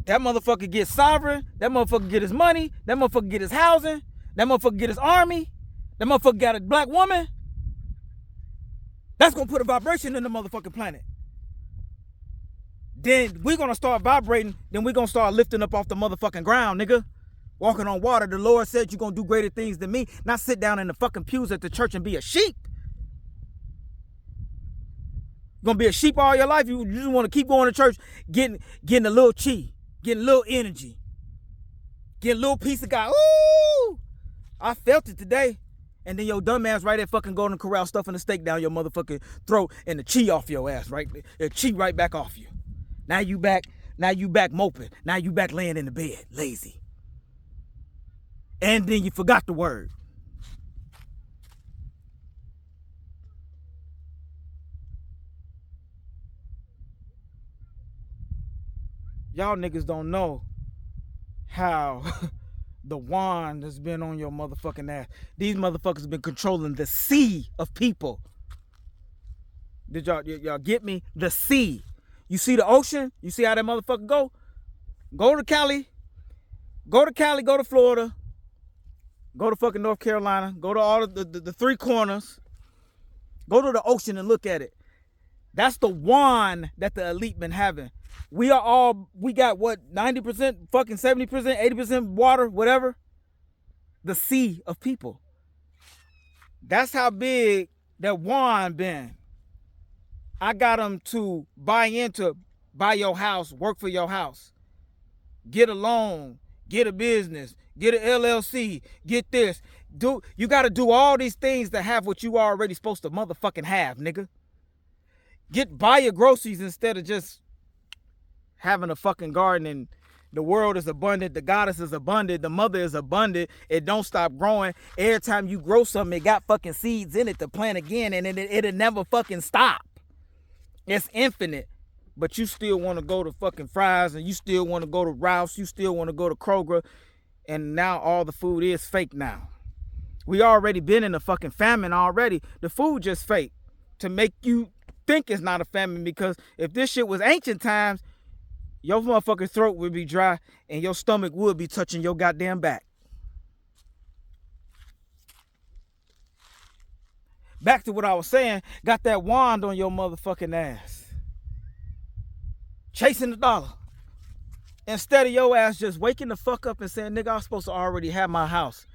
That motherfucker get sovereign. That motherfucker get his money. That motherfucker get his housing. That motherfucker get his army. That motherfucker got a black woman. That's gonna put a vibration in the motherfucking planet. Then we're gonna start vibrating. Then we're gonna start lifting up off the motherfucking ground, nigga. Walking on water. The Lord said you're gonna do greater things than me. Not sit down in the fucking pews at the church and be a sheep. You're gonna be a sheep all your life. You just want to keep going to church, getting a little chi, getting a little energy, getting a little piece of God. Ooh, I felt it today. And then your dumb ass right there fucking Golden Corral stuffing the steak down your motherfucking throat and the chi off your ass, right? The chi right back off you. Now you back moping. Now you back laying in the bed, lazy. And then you forgot the word. Y'all niggas don't know how the wand has been on your motherfucking ass. These motherfuckers been controlling the sea of people. Did y'all get me? The sea. You see the ocean? You see how that motherfucker go? Go to Cali. Go to Florida. Go to fucking North Carolina. Go to all the three corners. Go to the ocean and look at it. That's the wand that the elite been having. We got what, 90%, fucking 70%, 80% water, whatever. The sea of people. That's how big that wand been. I got them to buy your house, work for your house. Get a loan, get a business, get an LLC, get this. You got to do all these things to have what you already supposed to motherfucking have, nigga. Buy your groceries instead of just having a fucking garden. And the world is abundant, the goddess is abundant, the mother is abundant. It don't stop growing. Every time you grow something, it got fucking seeds in it to plant again, and it'll never fucking stop. It's infinite. But you still want to go to fucking Fry's, and you still want to go to Ralph's, you still want to go to Kroger, and now all the food is fake now. We already been in a fucking famine already. The food just fake to make you think it's not a famine, because if this shit was ancient times, your motherfucking throat would be dry and your stomach would be touching your goddamn back. Back to what I was saying, got that wand on your motherfucking ass. Chasing the dollar. Instead of your ass just waking the fuck up and saying, nigga, I'm supposed to already have my house.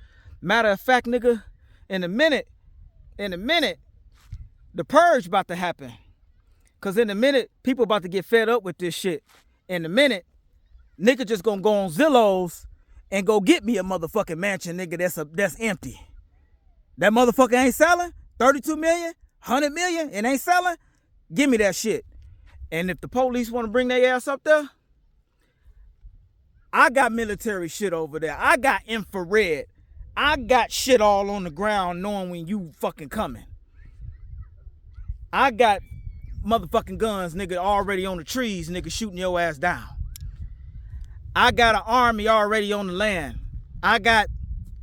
Matter of fact, nigga, in a minute, the purge about to happen. Because in a minute, people about to get fed up with this shit. In a minute, nigga just gonna go on Zillow's and go get me a motherfucking mansion, nigga, that's empty. That motherfucker ain't selling? 32 million? 100 million? It ain't selling? Give me that shit. And if the police want to bring their ass up there, I got military shit over there. I got infrared. I got shit all on the ground knowing when you fucking coming. I got motherfucking guns, nigga, already on the trees, nigga, shooting your ass down. I got an army already on the land. I got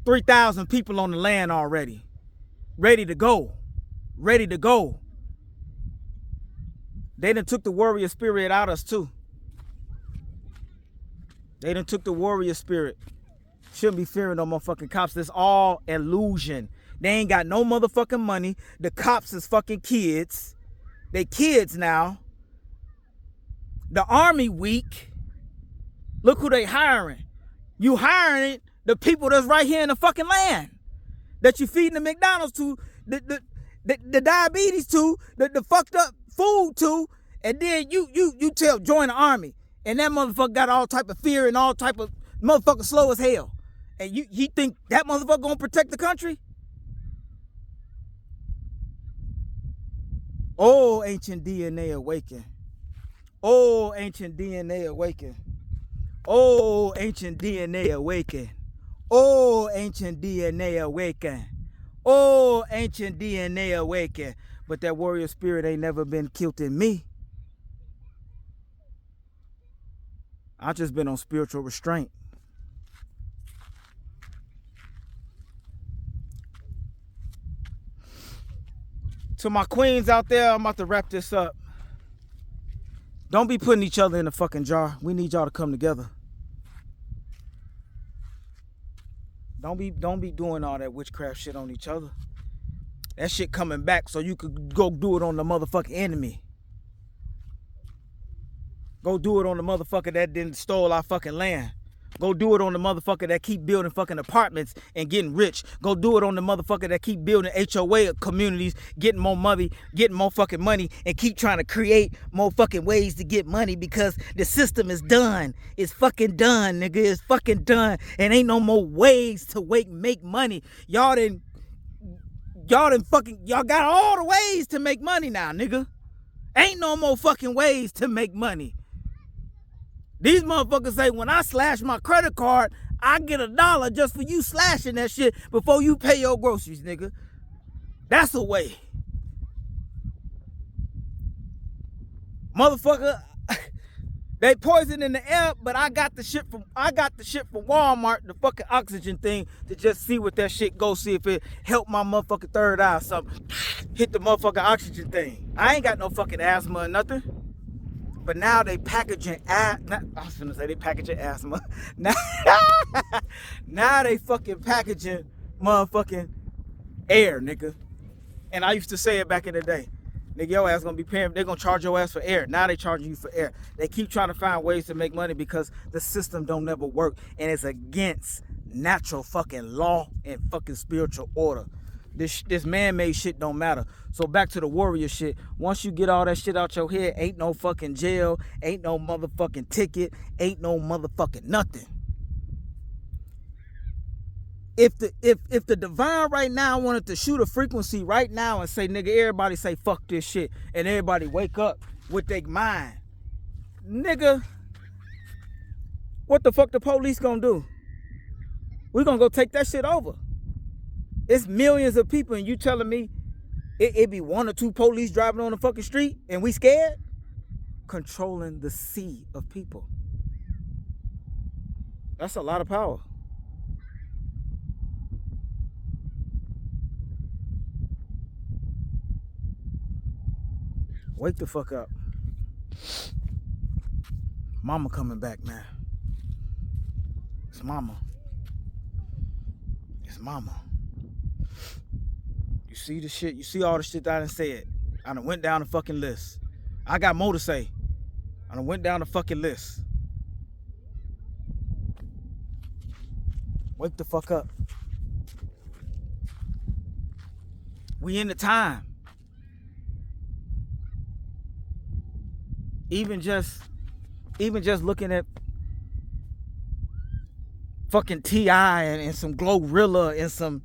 3,000 people on the land already. Ready to go. Ready to go. They done took the warrior spirit out of us too. They done took the warrior spirit. Shouldn't be fearing no motherfucking cops. This all illusion. They ain't got no motherfucking money. The cops is fucking kids. They kids now. The army weak. Look who they hiring. You hiring the people that's right here in the fucking land. That you feeding the McDonald's to, the diabetes to, the fucked up food to, and then you tell join the army. And that motherfucker got all type of fear and all type of motherfucker slow as hell. And you think that motherfucker gonna protect the country? Oh, ancient DNA awaken. Oh, ancient DNA awaken. Oh, ancient DNA awaken. Oh, ancient DNA awaken. Oh, ancient DNA awaken. But that warrior spirit ain't never been killed in me. I just been on spiritual restraint. To my queens out there, I'm about to wrap this up. Don't be putting each other in a fucking jar. We need y'all to come together. Don't be doing all that witchcraft shit on each other. That shit coming back so you could go do it on the motherfucking enemy. Go do it on the motherfucker that didn't stole our fucking land. Go do it on the motherfucker that keep building fucking apartments and getting rich. Go do it on the motherfucker that keep building HOA communities, getting more money, getting more fucking money, and keep trying to create more fucking ways to get money because the system is done. It's fucking done, nigga. It's fucking done. And ain't no more ways to make money. Y'all got all the ways to make money now, nigga. Ain't no more fucking ways to make money. These motherfuckers say when I slash my credit card, I get $1 just for you slashing that shit before you pay your groceries, nigga. That's a way. Motherfucker, they poison in the air, but I got the shit from Walmart, the fucking oxygen thing, to just see what that shit go, see if it help my motherfucking third eye or something. Hit the motherfucking oxygen thing. I ain't got no fucking asthma or nothing. But now they packaging I was gonna say they packaging asthma. Now they fucking packaging motherfucking air, nigga. And I used to say it back in the day. Nigga, your ass gonna be paying, they're gonna charge your ass for air. Now they charging you for air. They keep trying to find ways to make money because the system don't never work. And it's against natural fucking law and fucking spiritual order. This man-made shit don't matter. So back to the warrior shit. Once you get all that shit out your head, ain't no fucking jail, ain't no motherfucking ticket, ain't no motherfucking nothing. If the divine right now wanted to shoot a frequency right now and say, nigga, everybody say fuck this shit, and everybody wake up with their mind, nigga, what the fuck the police gonna do? We gonna go take that shit over. It's millions of people and you telling me it be 1 or 2 police driving on the fucking street and we scared? Controlling the sea of people. That's a lot of power. Wake the fuck up. Mama coming back, man. It's mama. It's mama. You see the shit, you see all the shit that I done said. I done went down the fucking list. I got more to say. I done went down the fucking list. Wake the fuck up. We in the time. Even just looking at fucking T.I. and some Glorilla and some,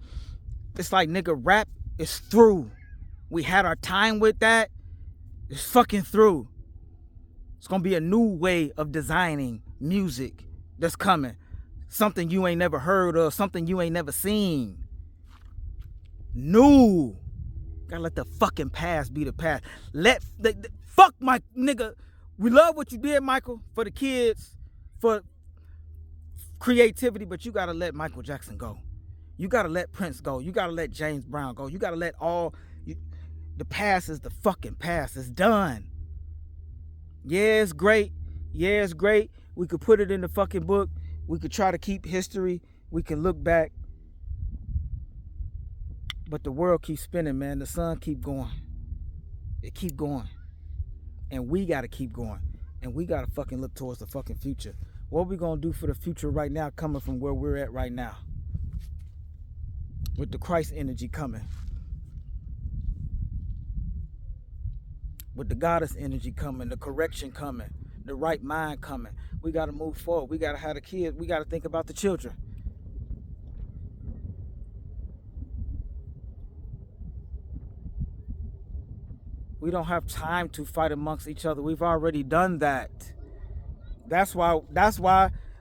it's like, nigga, rap is through. We had our time with that. It's fucking through. It's gonna be a new way of designing music that's coming. Something you ain't never heard of, something you ain't never seen. New. Gotta let the fucking past be the past. Fuck my nigga. We love what you did, Michael, for the kids, for creativity, but you gotta let Michael Jackson go. You gotta let Prince go. You gotta let James Brown go. You gotta let the past is the fucking past. It's done. Yeah, it's great. Yeah, it's great. We could put it in the fucking book. We could try to keep history. We can look back. But the world keeps spinning, man. The sun keep going. It keep going. And we gotta keep going. And we gotta fucking look towards the fucking future. What we gonna do for the future right now, coming from where we're at right now? With the Christ energy coming. With the goddess energy coming, the correction coming, the right mind coming. We gotta move forward. We gotta have the kids. We gotta think about the children. We don't have time to fight amongst each other. We've already done that. That's why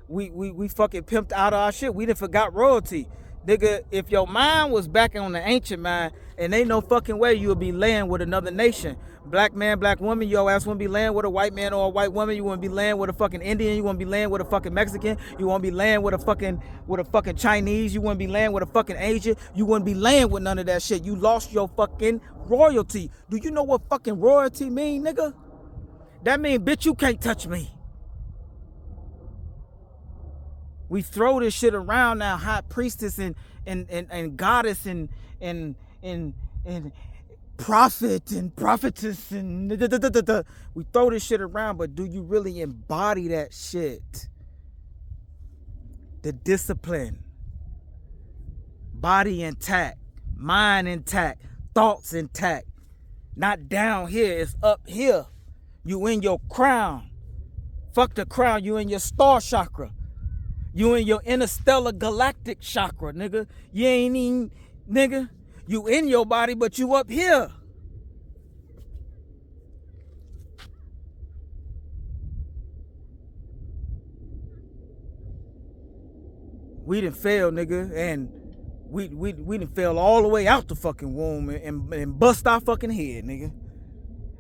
we fucking pimped out our shit. We done forgot royalty. Nigga, if your mind was back on the ancient mind, and ain't no fucking way you would be laying with another nation. Black man, black woman, your ass wouldn't be laying with a white man or a white woman. You wouldn't be laying with a fucking Indian. You wouldn't be laying with a fucking Mexican. You wouldn't be laying with a fucking Chinese. You wouldn't be laying with a fucking Asian. You wouldn't be laying with none of that shit. You lost your fucking royalty. Do you know what fucking royalty mean, nigga? That mean, bitch, you can't touch me. We throw this shit around now, high priestess and goddess and prophet and prophetess and we throw this shit around, but do you really embody that shit? The discipline, body intact, mind intact, thoughts intact, not down here, it's up here. You in your crown. Fuck the crown, you in your star chakra. You in your interstellar galactic chakra, nigga. You ain't even, nigga. You in your body, but you up here. We done failed, nigga, and we done failed all the way out the fucking womb and bust our fucking head, nigga.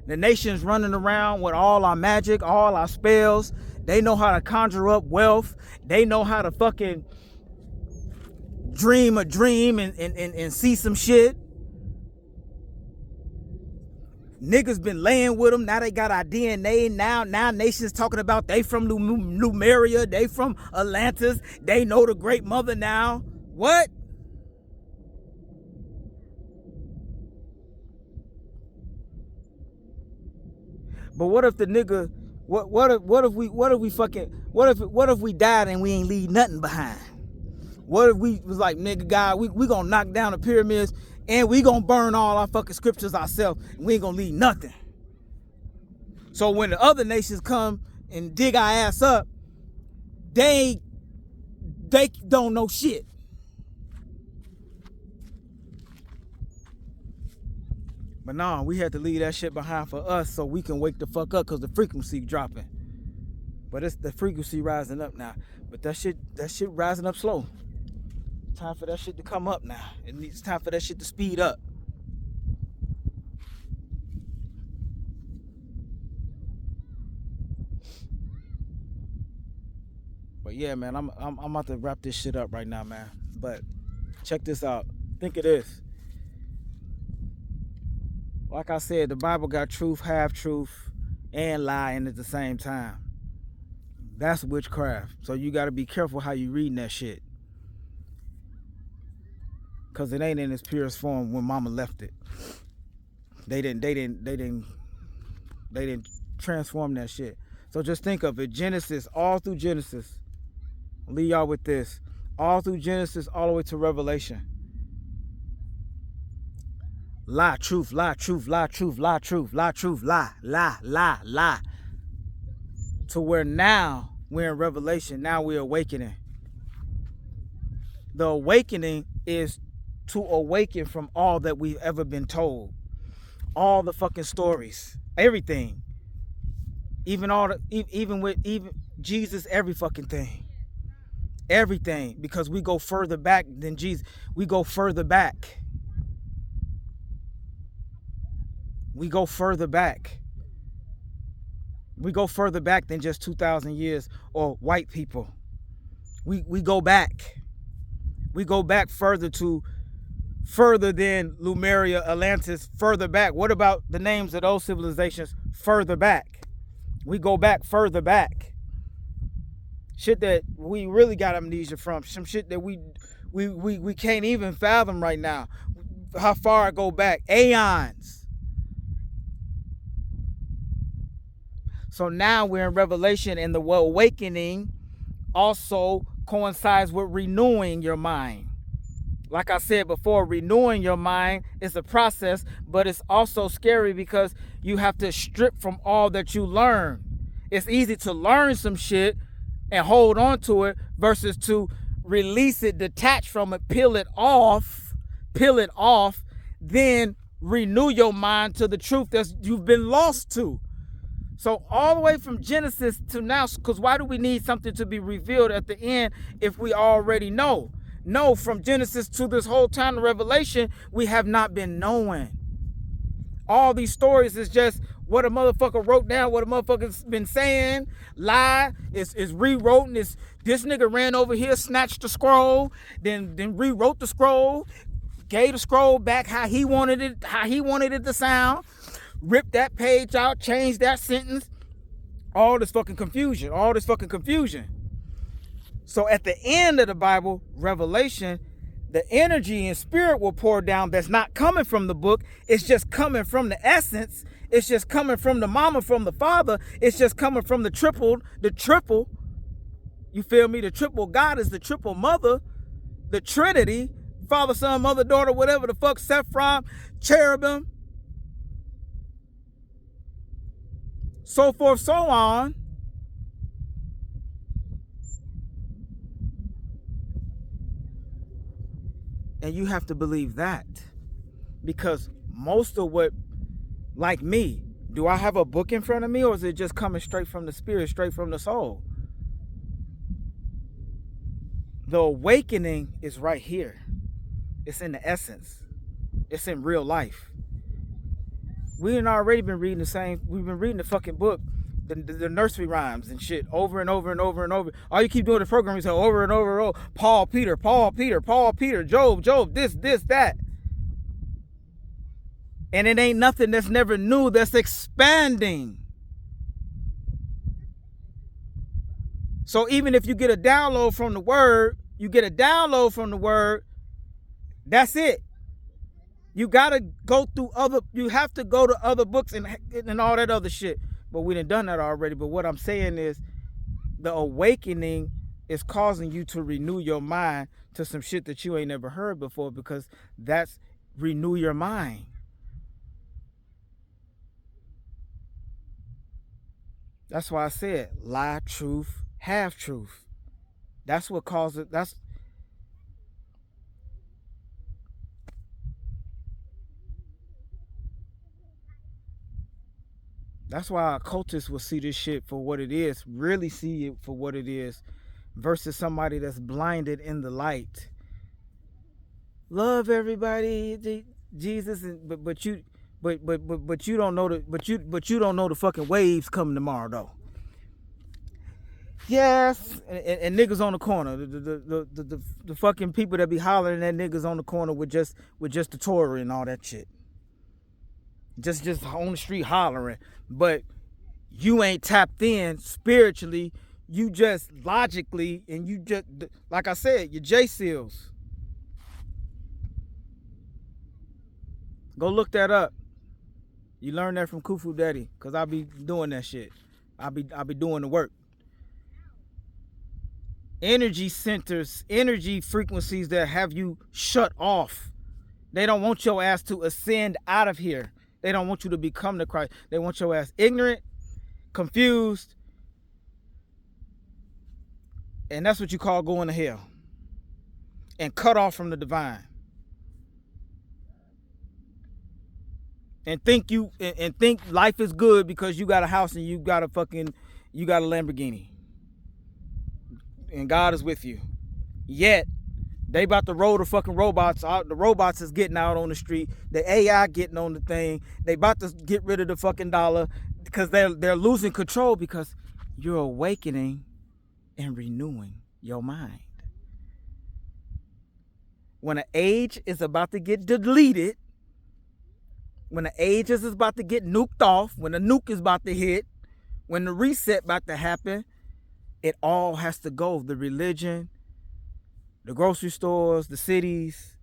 The nation's running around with all our magic, all our spells. They know how to conjure up wealth. They know how to fucking dream a dream and see some shit. Niggas been laying with them. Now they got our DNA. Now nations talking about they from Numeria. They from Atlantis. They know the great mother now. What? But what if the nigga, what if we died and we ain't leave nothing behind? What if we was like, nigga, God, we gonna knock down the pyramids and we gonna burn all our fucking scriptures ourselves and we ain't gonna leave nothing. So when the other nations come and dig our ass up, they don't know shit. But nah, we had to leave that shit behind for us so we can wake the fuck up because the frequency dropping. But it's the frequency rising up now. But that shit rising up slow. Time for that shit to come up now. It's time for that shit to speed up. But yeah, man, I'm about to wrap this shit up right now, man. But check this out. Think of this. Like I said, the Bible got truth, half truth, and lying at the same time. That's witchcraft. So you got to be careful how you reading that shit. Cause it ain't in its purest form when Mama left it. They didn't transform that shit. So just think of it. Genesis, all through Genesis. I'll leave y'all with this. All through Genesis, all the way to Revelation. Lie, truth, lie, truth, lie, truth, lie, truth, lie, truth, lie, lie, lie, lie. To where now we're in Revelation, now we're awakening. The awakening is to awaken from all that we've ever been told. All the fucking stories, everything. Even Jesus, every fucking thing. Everything, because we go further back than Jesus. We go further back. We go further back. We go further back than just 2,000 years or white people. We go back. We go back further than Lemuria, Atlantis, further back. What about the names of those civilizations further back? We go back further back. Shit that we really got amnesia from. Some shit that we can't even fathom right now. How far it go back? Aeons. So now we're in Revelation, and the awakening also coincides with renewing your mind. Like I said before, renewing your mind is a process, but it's also scary because you have to strip from all that you learn. It's easy to learn some shit and hold on to it versus to release it, detach from it, peel it off, then renew your mind to the truth that you've been lost to. So all the way from Genesis to now, because why do we need something to be revealed at the end if we already know? No, from Genesis to this whole time of Revelation, we have not been knowing. All these stories is just what a motherfucker wrote down, what a motherfucker's been saying, lie, is rewrote, and this nigga ran over here, snatched the scroll, then rewrote the scroll, gave the scroll back how he wanted it to sound, ripped that page out, changed that sentence. All this fucking confusion. So at the end of the Bible, Revelation, the energy and spirit will pour down that's not coming from the book. It's just coming from the essence. It's just coming from the mama, from the father. It's just coming from the triple. You feel me? The triple God is the triple mother, the Trinity, Father, Son, Mother, Daughter, whatever the fuck, Sephram, cherubim, so forth, so on. And you have to believe that, because most of what, like me, do I have a book in front of me, or is it just coming straight from the spirit, straight from the soul? The awakening is right here. It's in the essence. It's in real life. We had already been reading we've been reading the fucking book, the nursery rhymes and shit over and over and over and over. All you keep doing the program is over and over and over. Paul, Peter, Job, this, that. And it ain't nothing that's never new, that's expanding. So even if you get a download from the word, that's it. You gotta go through you have to go to other books and all that other shit. But we done that already. But what I'm saying is, the awakening is causing you to renew your mind to some shit that you ain't never heard before, because that's renew your mind. That's why I said lie, truth, half truth. That's what causes it. That's why occultists will see this shit for what it is, really see it for what it is, versus somebody that's blinded in the light. Love everybody, Jesus, but you don't know you don't know the fucking waves coming tomorrow though. Yes, and niggas on the corner, the fucking people that be hollering at niggas on the corner with just the Torah and all that shit. Just on the street hollering, but you ain't tapped in spiritually. You just logically, and you just, like I said, your J seals. Go look that up. You learn that from Kufu Daddy, cause I be doing that shit. I be doing the work. Energy centers, energy frequencies that have you shut off. They don't want your ass to ascend out of here. They don't want you to become the Christ. They want your ass ignorant, confused, and that's what you call going to hell. And cut off from the divine. And think life is good because you got a house and you got a Lamborghini. And God is with you. Yet they about to roll the fucking robots out. The robots is getting out on the street. The AI getting on the thing. They about to get rid of the fucking dollar because they're losing control, because you're awakening and renewing your mind. When an age is about to get deleted, when the age is about to get nuked off, when the nuke is about to hit, when the reset about to happen, it all has to go. The religion, the grocery stores, the cities,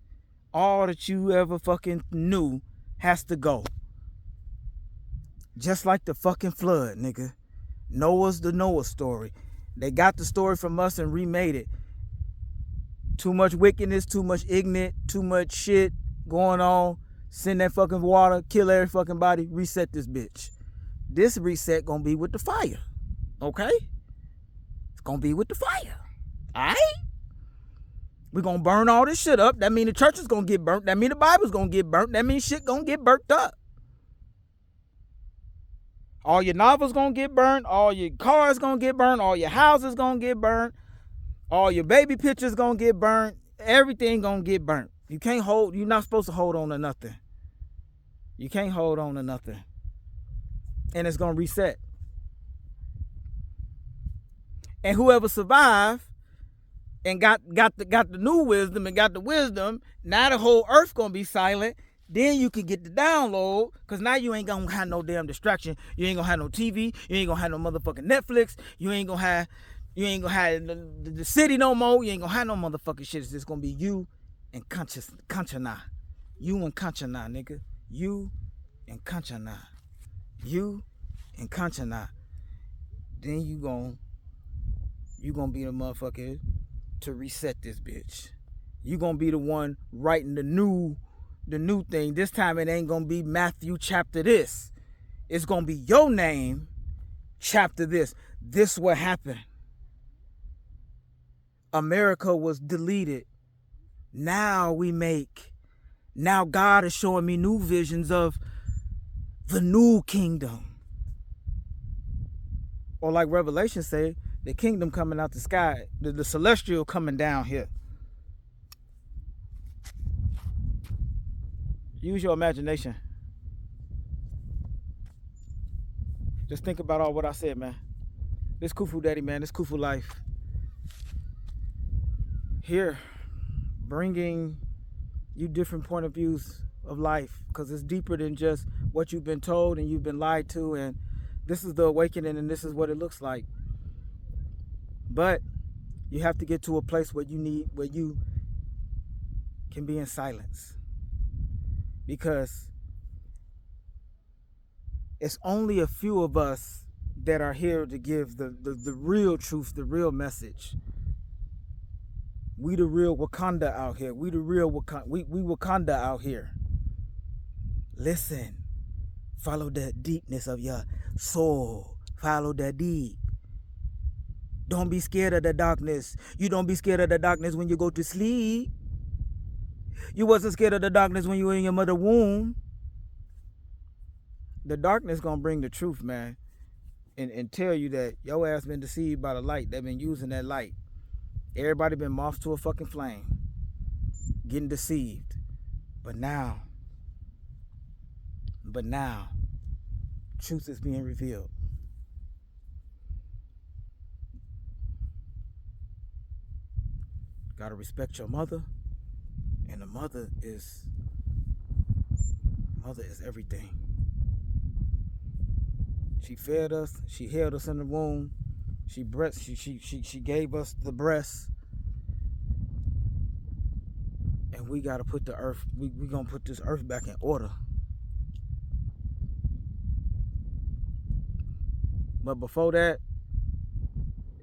all that you ever fucking knew has to go. Just like the fucking flood, nigga. Noah's the Noah story. They got the story from us and remade it. Too much wickedness, too much ignorant, too much shit going on. Send that fucking water, kill every fucking body, reset this bitch. This reset gonna be with the fire, okay? It's gonna be with the fire, all right? We're gonna burn all this shit up. That mean the church is gonna get burnt. That mean the Bible's gonna get burnt. That means shit gonna get burnt up. All your novels gonna get burnt. All your cars gonna get burnt. All your houses gonna get burnt. All your baby pictures gonna get burnt. everything gonna get burnt. You can't hold. You're not supposed to hold on to nothing. You can't hold on to nothing, and it's gonna reset. And whoever survived and got the new wisdom and got the wisdom, now the whole earth gonna be silent. Then you can get the download, because now you ain't gonna have no damn distraction. You ain't gonna have no TV. You ain't gonna have no motherfucking Netflix. You ain't gonna have the city no more. You ain't gonna have no motherfucking shit. It's just gonna be you and Kanchana. You and Kanchana, nigga. You and Kanchana. You and Kanchana. Then you gonna be the motherfucker to reset this bitch. You gonna be the one writing the new thing. This time it ain't gonna be Matthew chapter this. It's gonna be your name chapter this. This what happened. America was deleted. Now God is showing me new visions of the new kingdom. Or like Revelation say, the kingdom coming out the sky, the celestial coming down here. Use your imagination. Just think about all what I said, man. This Khufu Daddy, man. This Khufu life. Here, bringing you different point of views of life, because it's deeper than just what you've been told and you've been lied to, and this is the awakening and this is what it looks like. But you have to get to a place where you can be in silence, because it's only a few of us that are here to give the real truth, the real message. We the real Wakanda out here. We the real Wakanda. We Wakanda out here. Listen. Follow the deepness of your soul. Follow the deep. Don't be scared of the darkness. You don't be scared of the darkness when you go to sleep. You wasn't scared of the darkness when you were in your mother's womb. The darkness gonna bring the truth, man, and tell you that your ass been deceived by the light. They've been using that light. Everybody been mouthed to a fucking flame, getting deceived. But now, truth is being revealed. Gotta respect your mother, and the mother is everything. She fed us, she held us in the womb, she gave us the breast, and we gotta put the earth. We gonna put this earth back in order. But before that,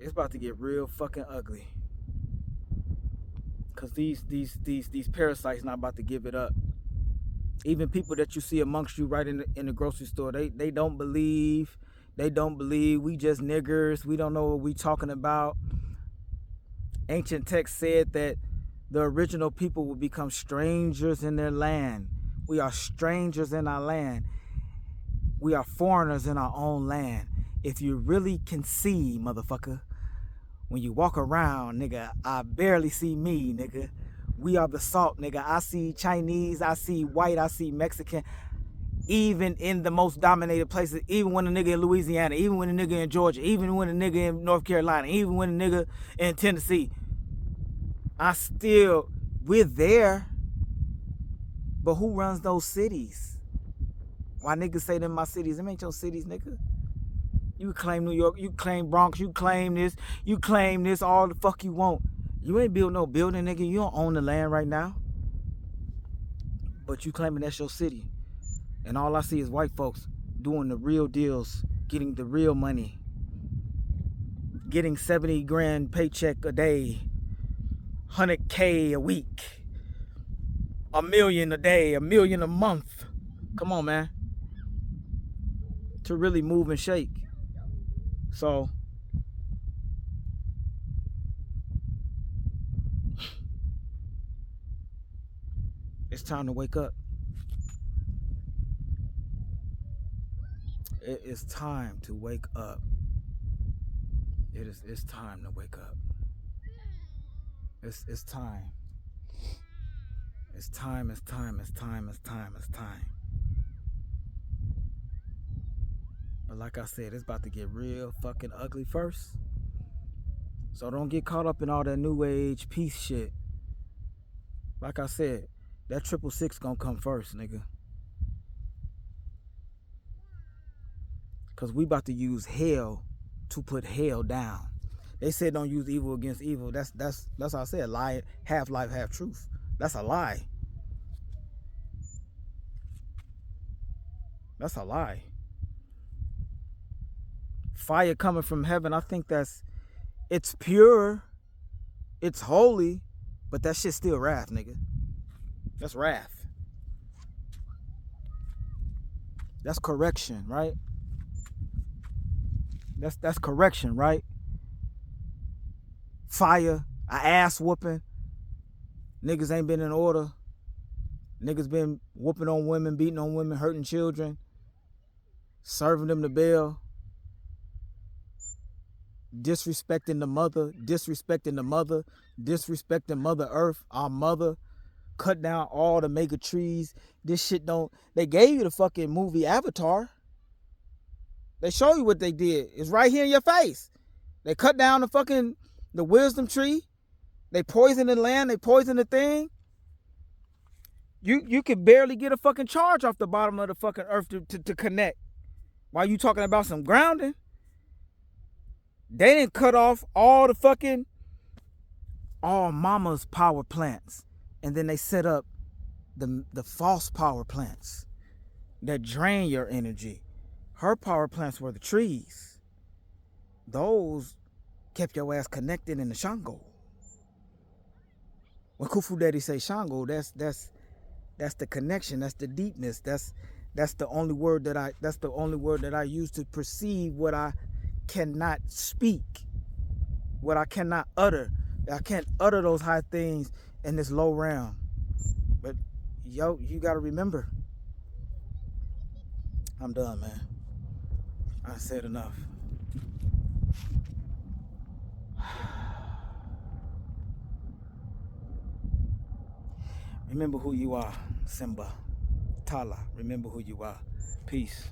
it's about to get real fucking ugly. Cause these parasites not about to give it up. Even people that you see amongst you right in the grocery store, they don't believe. They don't believe. We just niggers. We don't know what we talking about. Ancient text said that the original people will become strangers in their land. We are strangers in our land. We are foreigners in our own land. If you really can see, motherfucker, when you walk around, nigga, I barely see me, nigga. We are the salt, nigga. I see Chinese, I see white, I see Mexican. Even in the most dominated places, even when a nigga in Louisiana, even when a nigga in Georgia, even when a nigga in North Carolina, even when a nigga in Tennessee, we're there. But who runs those cities? Why niggas say them my cities? Them ain't your cities, nigga. You claim New York, you claim Bronx, you claim this, all the fuck you want. You ain't build no building, nigga. You don't own the land right now. But you claiming that's your city. And all I see is white folks doing the real deals, getting the real money, getting 70 grand paycheck a day, 100K a week, $1 million a day, $1 million a month. Come on, man. To really move and shake. So it's time to wake up. It is time to wake up. It's time to wake up. It's time. It's time, it's time, it's time, it's time, it's time. But like I said, it's about to get real fucking ugly first. So don't get caught up in all that new age peace shit. Like I said, that 666 gonna come first, nigga. Cause we about to use hell to put hell down. They said don't use evil against evil. That's how I said, lie, half life, half truth. That's a lie. That's a lie. Fire coming from heaven, I think it's pure, it's holy, but that shit's still wrath, nigga. That's wrath. That's correction, right? That's correction, right? Fire, a ass whooping. Niggas ain't been in order. Niggas been whooping on women, beating on women, hurting children, serving them the bell, disrespecting the mother, disrespecting Mother Earth, our mother, cut down all the mega trees. This shit don't, they gave you the fucking movie Avatar. They show you what they did. It's right here in your face. They cut down the wisdom tree. They poison the land. They poison the thing. You could barely get a fucking charge off the bottom of the fucking earth to connect. While you talking about some grounding, they didn't cut off all mama's power plants. And then they set up the false power plants that drain your energy. Her power plants were the trees. Those kept your ass connected in the Shango. When Khufu Daddy say Shango, that's the connection, that's the deepness, that's the only word that I use to perceive what I cannot speak, what I cannot utter. I can't utter those high things in this low realm. But yo, you gotta remember. I'm done, man. I said enough. Remember who you are, Simba. Tala, remember who you are. Peace.